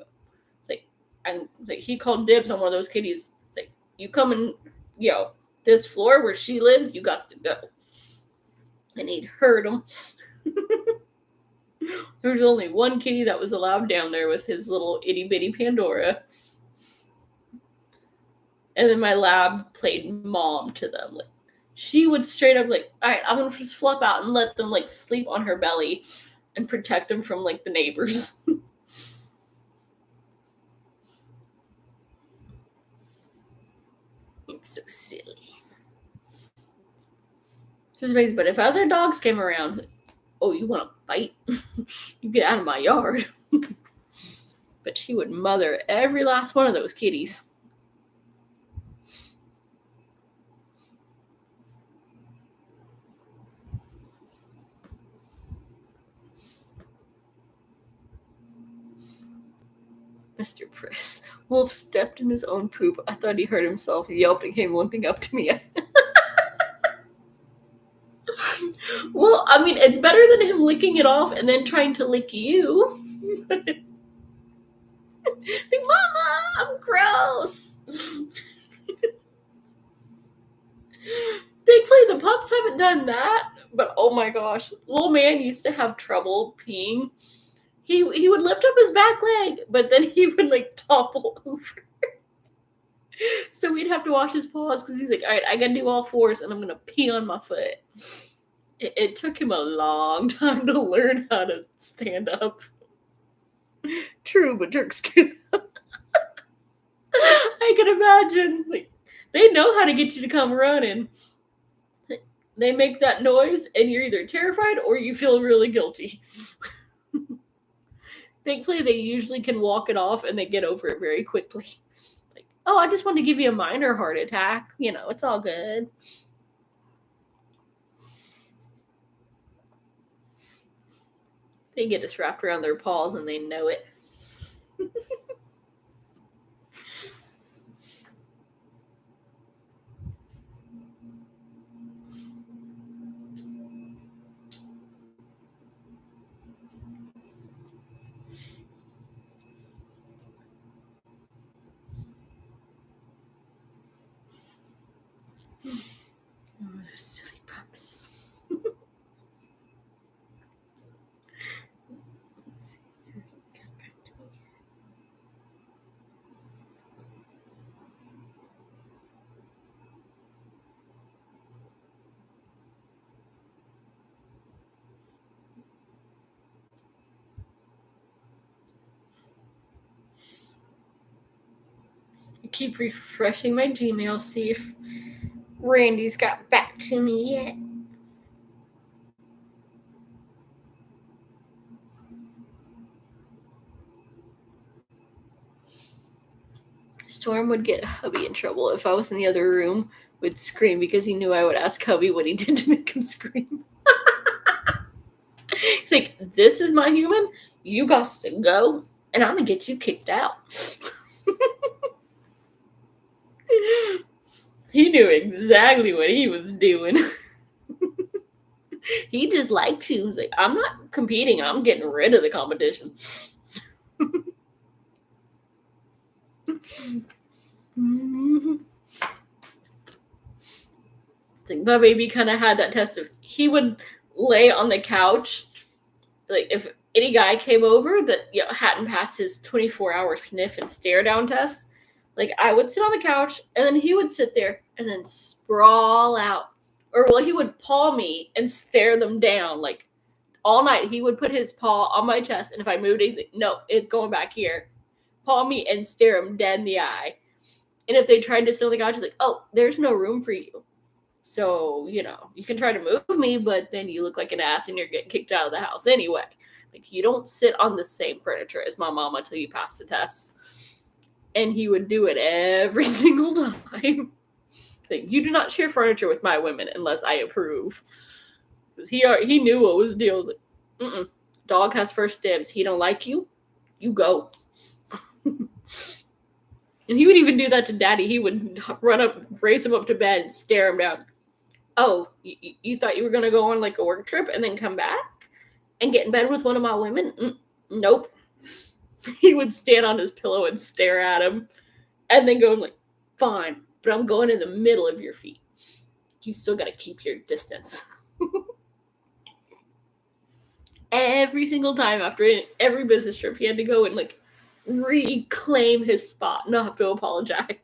He called dibs on one of those kitties. You come in, this floor where she lives, you got to go. And he'd hurt them. There was only one kitty that was allowed down there with his little itty-bitty Pandora. And then my lab played mom to them. She would straight up all right, I'm going to just flop out and let them, sleep on her belly and protect them from, the neighbors. You're so silly. Just amazing. But if other dogs came around, oh, you want to fight? You get out of my yard. But she would mother every last one of those kitties. Mr. Priss. Wolf stepped in his own poop. I thought he hurt himself. He yelped and came limping up to me. Well, I mean, it's better than him licking it off and then trying to lick you. It's like, Mama, I'm gross. Thankfully, the pups haven't done that. But oh my gosh, little man used to have trouble peeing. He would lift up his back leg, but then he would like topple over. So we'd have to wash his paws because he's like, all right, I gotta do all fours and I'm gonna pee on my foot. It took him a long time to learn how to stand up. True, but jerks can. I can imagine. Like, they know how to get you to come running. They make that noise and you're either terrified or you feel really guilty. Thankfully, they usually can walk it off and they get over it very quickly. Like, oh, I just want to give you a minor heart attack. You know, it's all good. They get us wrapped around their paws and they know it. Oh, silly pups. Let's see. Come back to me. I keep refreshing my Gmail, see if Randy's got back to me yet. Storm would get hubby in trouble if I was in the other room, would scream because he knew I would ask hubby what he did to make him scream. He's like, this is my human, you got to go, and I'm gonna get you kicked out. He knew exactly what he was doing. He just liked to. He was like, I'm not competing, I'm getting rid of the competition. It's like my baby kind of had that test of, he would lay on the couch, like if any guy came over that hadn't passed his 24-hour sniff and stare down test, like I would sit on the couch and then he would sit there and then sprawl out, or well, he would paw me and stare them down like all night. He would put his paw on my chest, and if I moved, he's like, no, it's going back here. Paw me and stare him dead in the eye. And if they tried to sit on the couch, he's like, oh, there's no room for you. So, you can try to move me, but then you look like an ass and you're getting kicked out of the house anyway. Like, you don't sit on the same furniture as my mama till you pass the test. And he would do it every single time. Like, you do not share furniture with my women unless I approve. Because he knew what was the deal. He was like, dog has first dibs. He don't like you, you go. And he would even do that to Daddy. He would run up, raise him up to bed, and stare him down. Oh, you thought you were going to go on like a work trip and then come back and get in bed with one of my women? Nope. He would stand on his pillow and stare at him and then go like, fine, but I'm going in the middle of your feet. You still got to keep your distance. Every single time after every business trip, he had to go and like reclaim his spot, not have to apologize.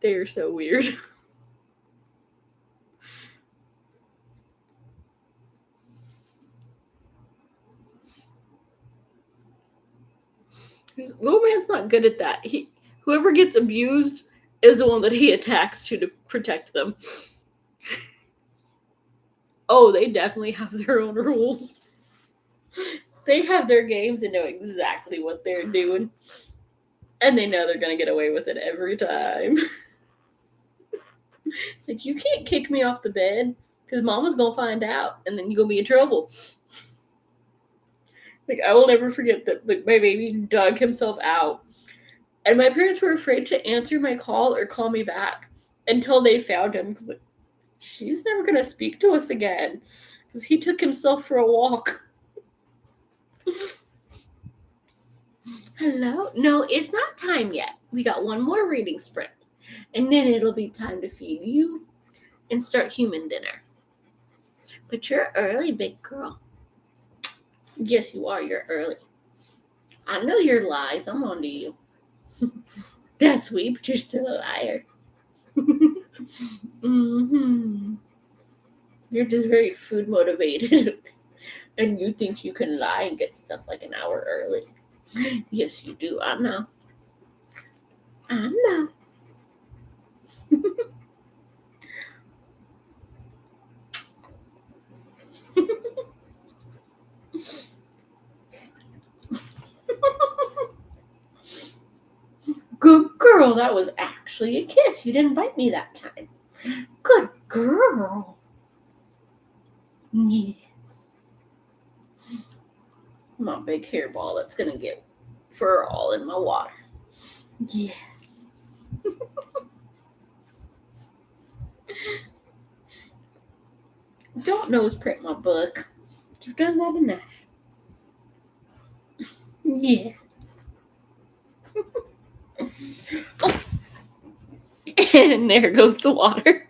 They're so weird. Little man's not good at that. Whoever gets abused is the one that he attacks to protect them. Oh, they definitely have their own rules. They have their games and know exactly what they're doing. And they know they're going to get away with it every time. Like, you can't kick me off the bed. Because mama's gonna find out, and then you're gonna be in trouble. Like, I will never forget that, like, my baby dug himself out. And my parents were afraid to answer my call or call me back until they found him. Because, like, she's never gonna speak to us again. Because he took himself for a walk. Hello? No, it's not time yet. We got one more reading sprint. And then it'll be time to feed you and start human dinner. But you're early, big girl. Yes, you are. You're early. I know your lies. I'm on to you. That's sweet, but you're still a liar. Mm-hmm. You're just very food motivated. And you think you can lie and get stuff like an hour early. Yes, you do. I know. I know. Good girl. That was actually a kiss. You didn't bite me that time. Good girl. Yes. My big hairball that's going to get fur all in my water. Yes. Don't nose print my book. You've done that enough. Yes. Oh. And there goes the water.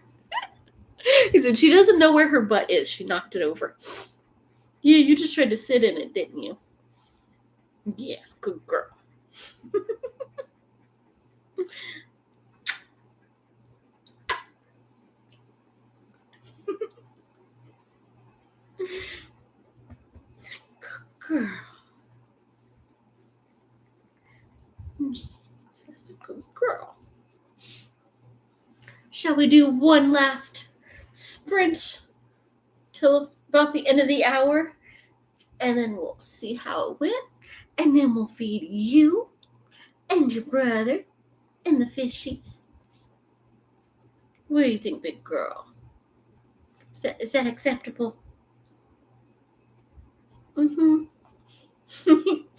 He said she doesn't know where her butt is. She knocked it over. Yeah, you just tried to sit in it, didn't you? Yes, good girl. Good girl. Yes, that's a good girl. Shall we do one last sprint till about the end of the hour? And then we'll see how it went. And then we'll feed you and your brother and the fishies. What do you think, big girl? Is that acceptable? Mm-hmm.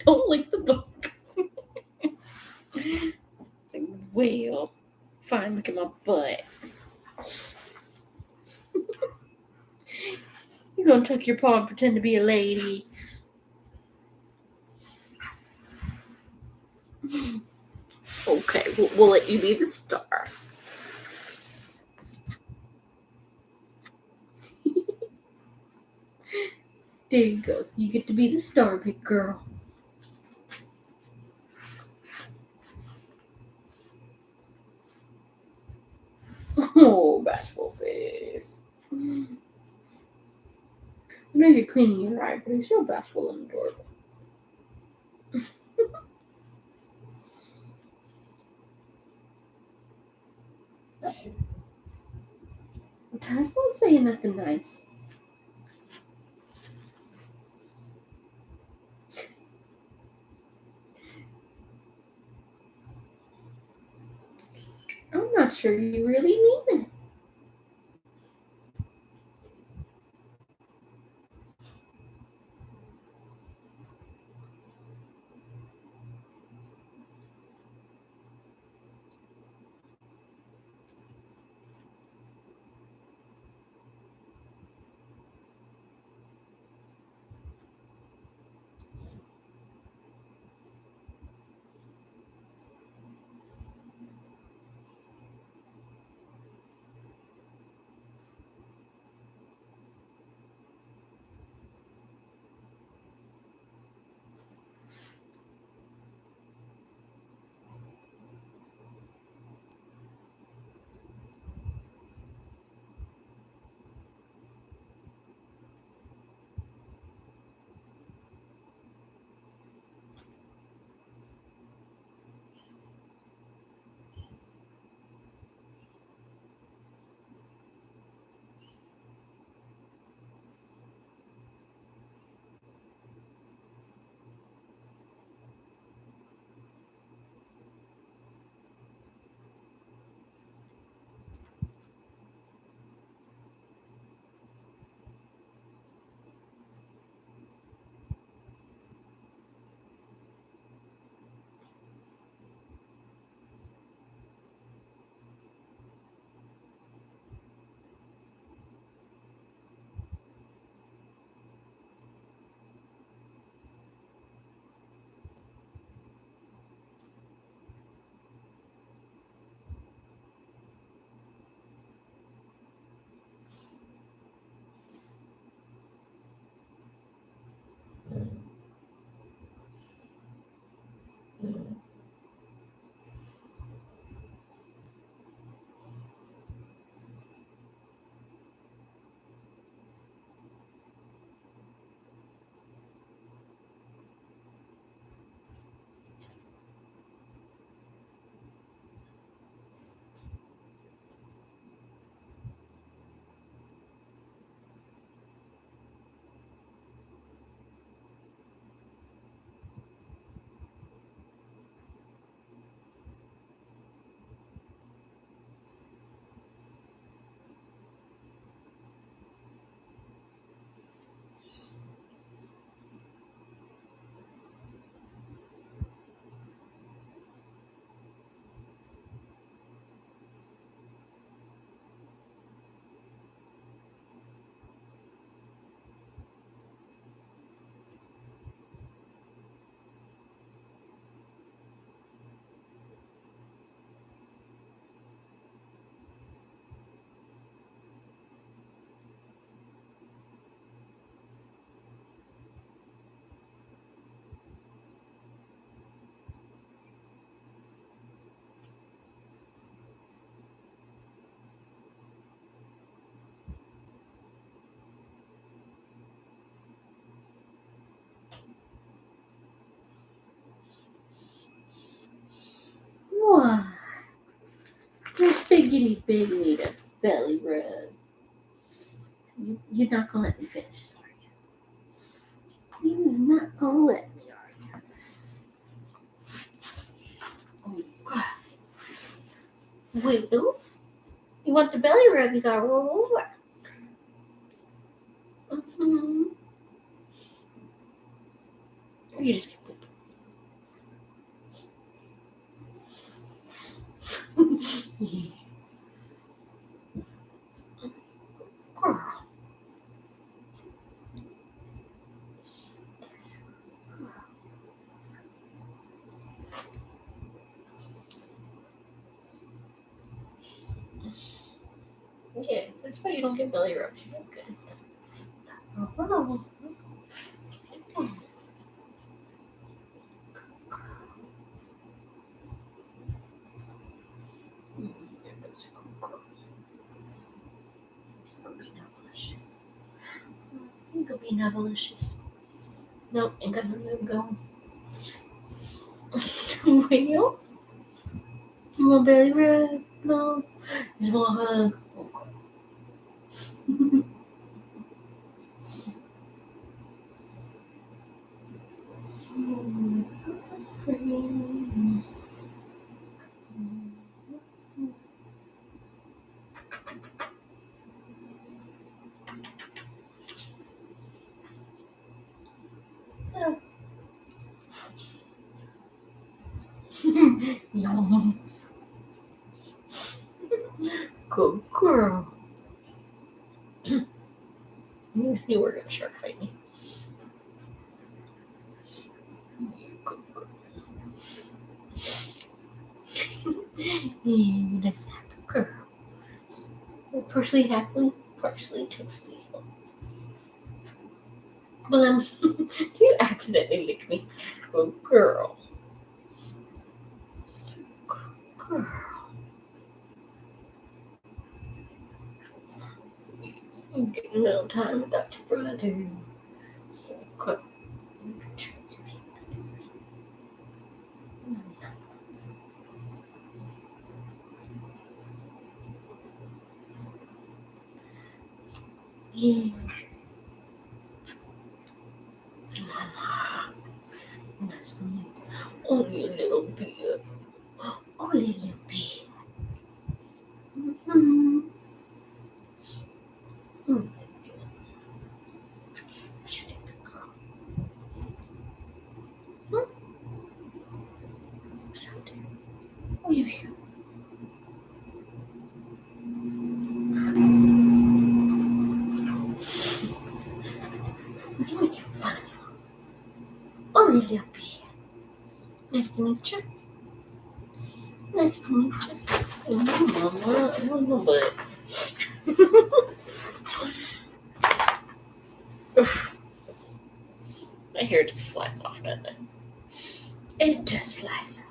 Don't lick the book. Well, fine, look at my butt. You're gonna tuck your paw and pretend to be a lady. Okay, we'll let you be the star. There you go. You get to be the star, big girl. Oh, bashful face. I know you're cleaning your eye, but it's so bashful and adorable. Ty's not saying nothing nice. I'm not sure you really mean it. What? This biggity big need a belly rub. You're not gonna let me finish it, are you? You're not gonna let me, are you? Oh God. Well, you want the belly rub? You gotta roll over. Mm-hmm. Or you just get yeah. Girl. Yeah, that's why you don't get belly rubs. You don't get it. Oh. It's gonna be delicious. It's gonna be delicious. Nope, ain't got none of them going. Well, you want belly rub? No. Just want a hug. Yum. Good girl. You knew we were gonna shark fight me. Good girl. Yeah, that's a happy girl. Partially happy, partially toasty. But you accidentally lick me. Good girl. Good girl. You get a little time without your brother. Okay. Yeah. That's funny. Only a little bit. Only a little bit. Mm-hmm. Mm. Hmm? What's out there? Oh, you here? You make it fun. Only a little bit. Nice to meet you. Nice to meet you. Oh, mama. Oh, no, but. My hair just flies off, doesn't it? It just flies off.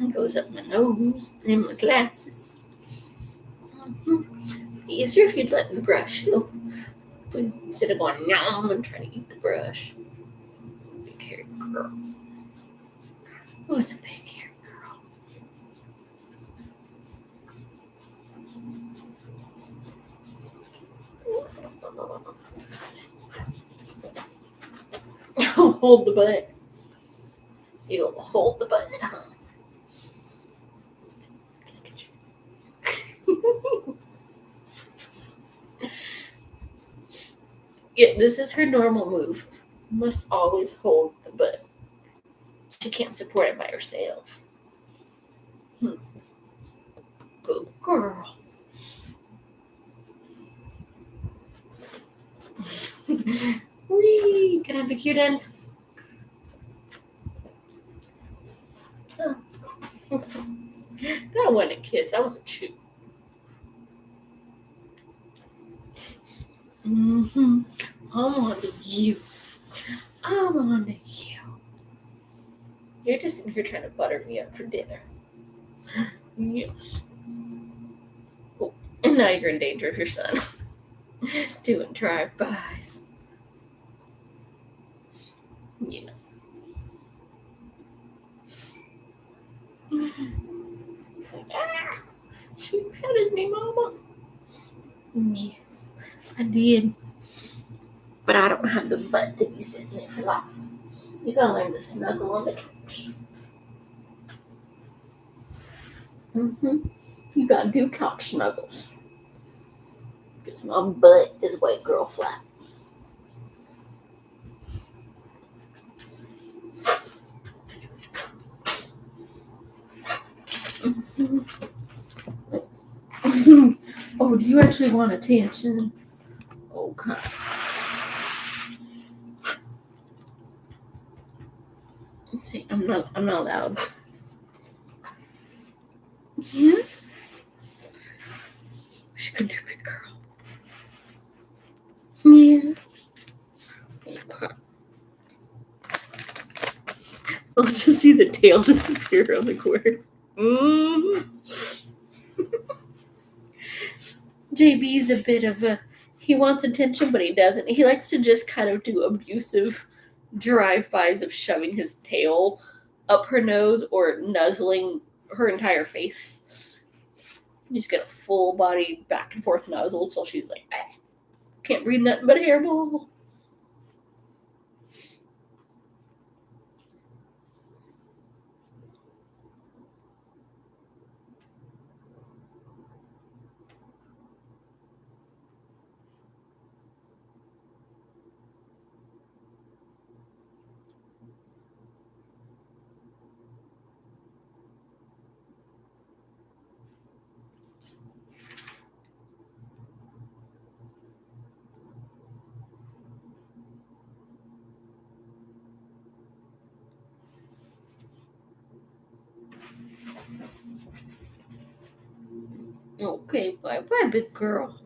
It goes up my nose and my glasses. Mm-hmm. Easier if you'd let me brush you. Instead of going nom and trying to eat the brush. Big hairy girl. Who's a big hairy girl? Hold the butt. You'll hold the butt. Yeah, this is her normal move. Must always hold the butt. She can't support it by herself. Good girl. Whee! Can I have a cute end? Oh. That wasn't a kiss. That was a chew. Mm-hmm. I'm on to you. I'm on to you. You're just sitting here trying to butter me up for dinner. Yes. Oh, and now you're in danger of your son doing drive-bys. You know. Ah, she petted me, Mama. Yes, I did. But I don't have the butt to be sitting there for long. You gotta learn to snuggle on the couch. You gotta do couch snuggles. Because my butt is white girl flat. Oh, do you actually want attention? Okay. See, I'm not loud. Yeah. She could do big girl. Yeah. Okay. I'll just see the tail disappear on the corner. JB's a bit of a. He wants attention, but he doesn't. He likes to just kind of do abusive drive-bys of shoving his tail up her nose or nuzzling her entire face. You just get a full body back and forth nuzzle till she's like, can't breathe nothing but a hairball. Okay, bye bye, big girl.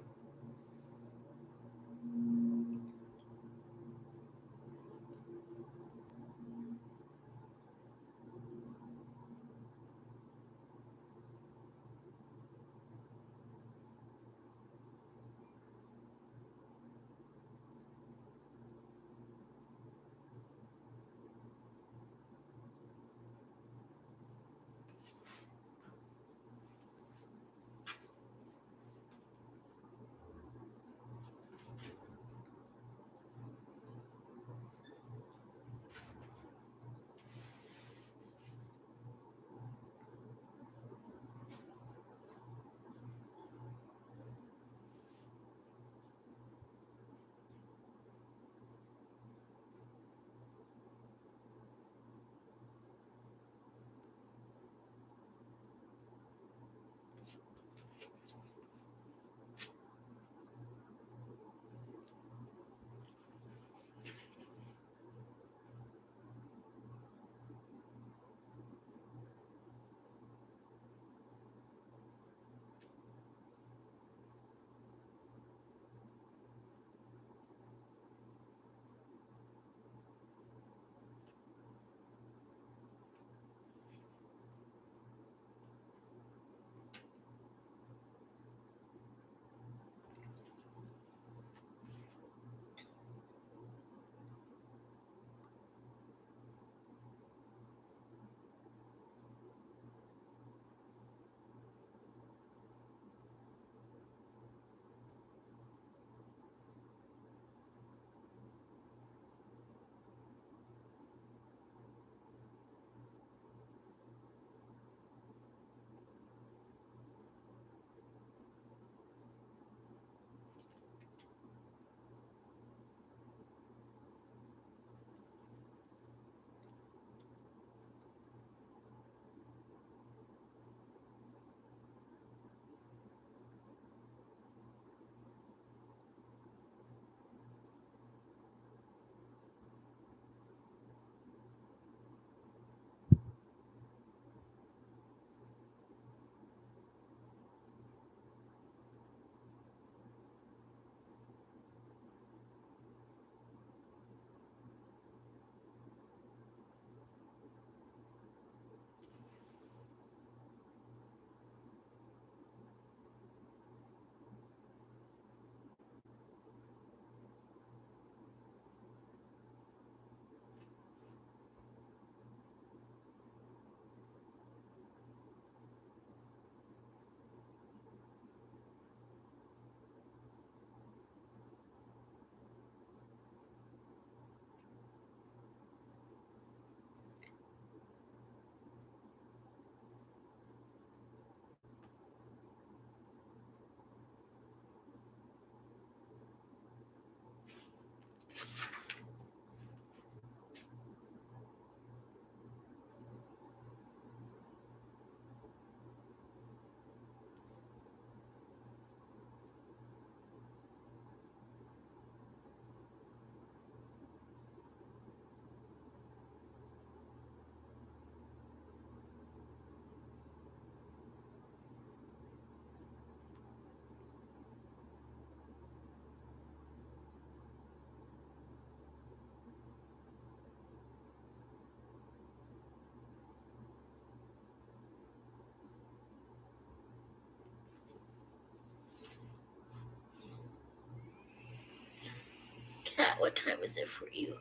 Cat, what time is it for you?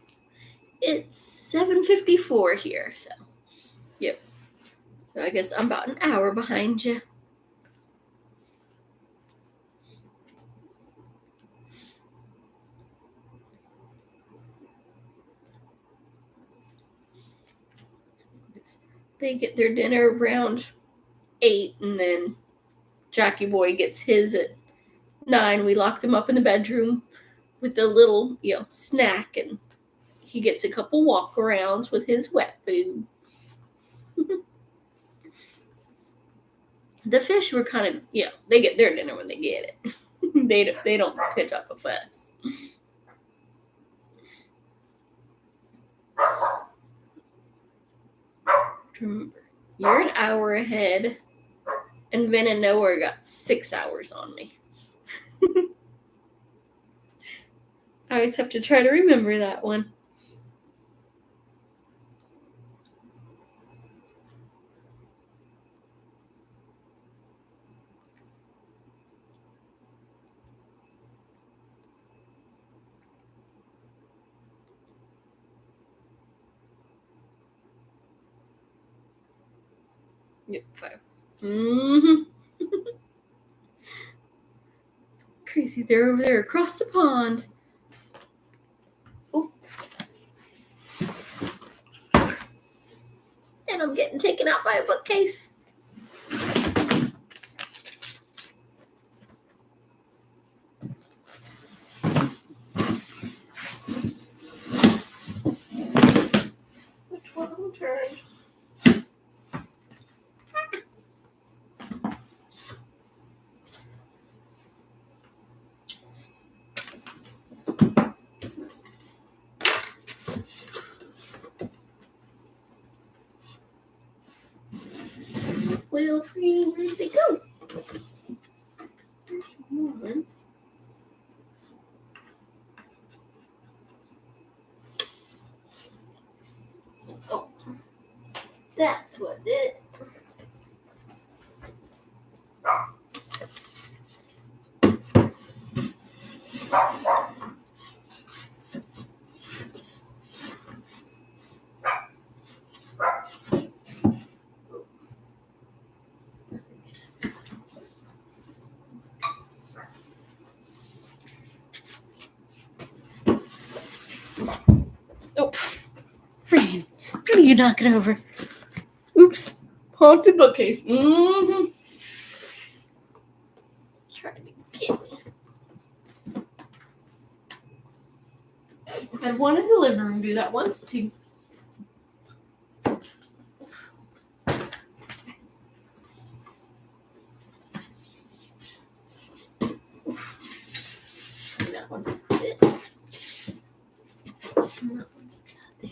It's 7:54 here, so yep. So I guess I'm about an hour behind you. They get their dinner around 8, and then Jackie Boy gets his at 9. We lock them up in the bedroom with a little, snack, and he gets a couple walk-arounds with his wet food. The fish were kind of, they get their dinner when they get it. They don't pitch up a fuss. Remember, you're an hour ahead, and Vin and Noah got 6 hours on me. I always have to try to remember that one. Yep, 5. Crazy, they're over there across the pond. Oh. And I'm getting taken out by a bookcase. Which one turned? Well, Franny, where did they go? There's one. Oh, that's what did it. Oh, Franny, what are you knocking over? Oops, haunted bookcase. Trying to get me. I had one in the living room do that once too. That one doesn't fit. That one's upside down.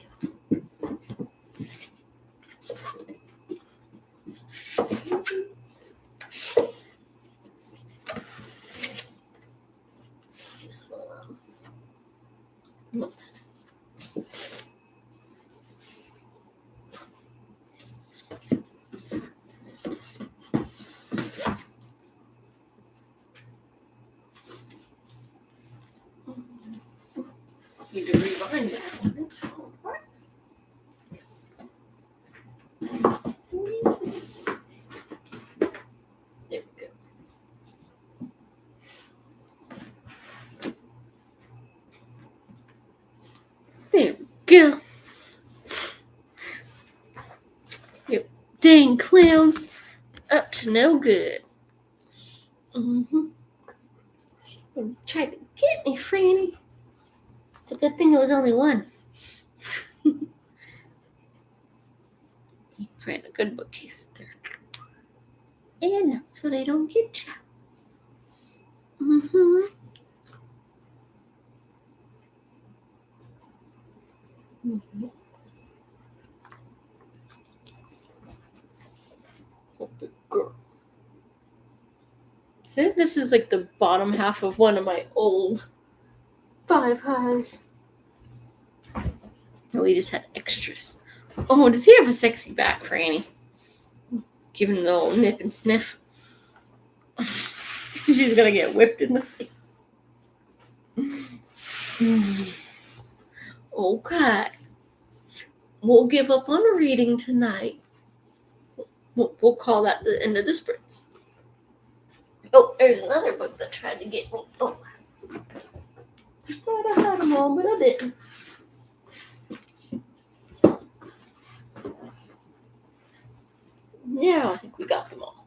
This one. What? Need to rewind that one. It's all right. There we go. There we go. Yep. Dang clowns. Up to no good. Tried to get me, Franny. It's a good thing it was only one. He's wearing a good bookcase there. And so they don't get you. Girl. I think this is like the bottom half of one of my old 5 highs. No, we just had extras. Oh, does he have a sexy back, Franny? Giving it a little nip and sniff. She's gonna get whipped in the face. Okay. We'll give up on reading tonight. We'll call that the end of the sprints. Oh, there's another book that tried to get me. Oh. I thought I had them all, but I didn't. Yeah, I think we got them all.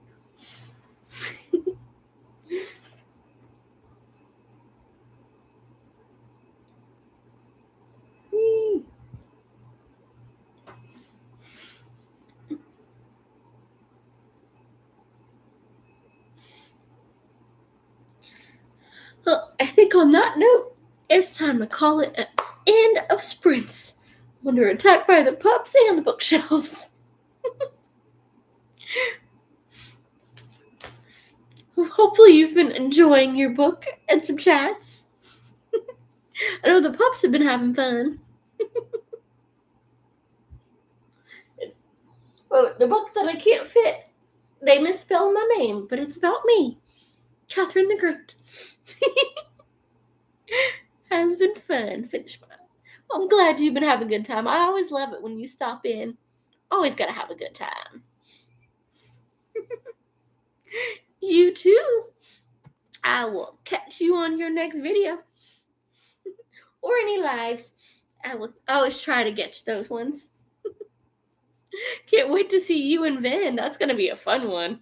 Well, I think on that note, it's time to call it an end of sprints. Under attack by the pups and the bookshelves. Hopefully you've been enjoying your book and some chats. I know the pups have been having fun. Well, the book that I can't fit, they misspelled my name, but it's about me, Catherine the Great. Has been fun. Finish mine. Well, I'm glad you've been having a good time. I always love it when you stop in. Always gotta have a good time. You too. I will catch you on your next video. Or any lives. I will always try to catch those ones. Can't wait to see you and Vin. That's gonna be a fun one.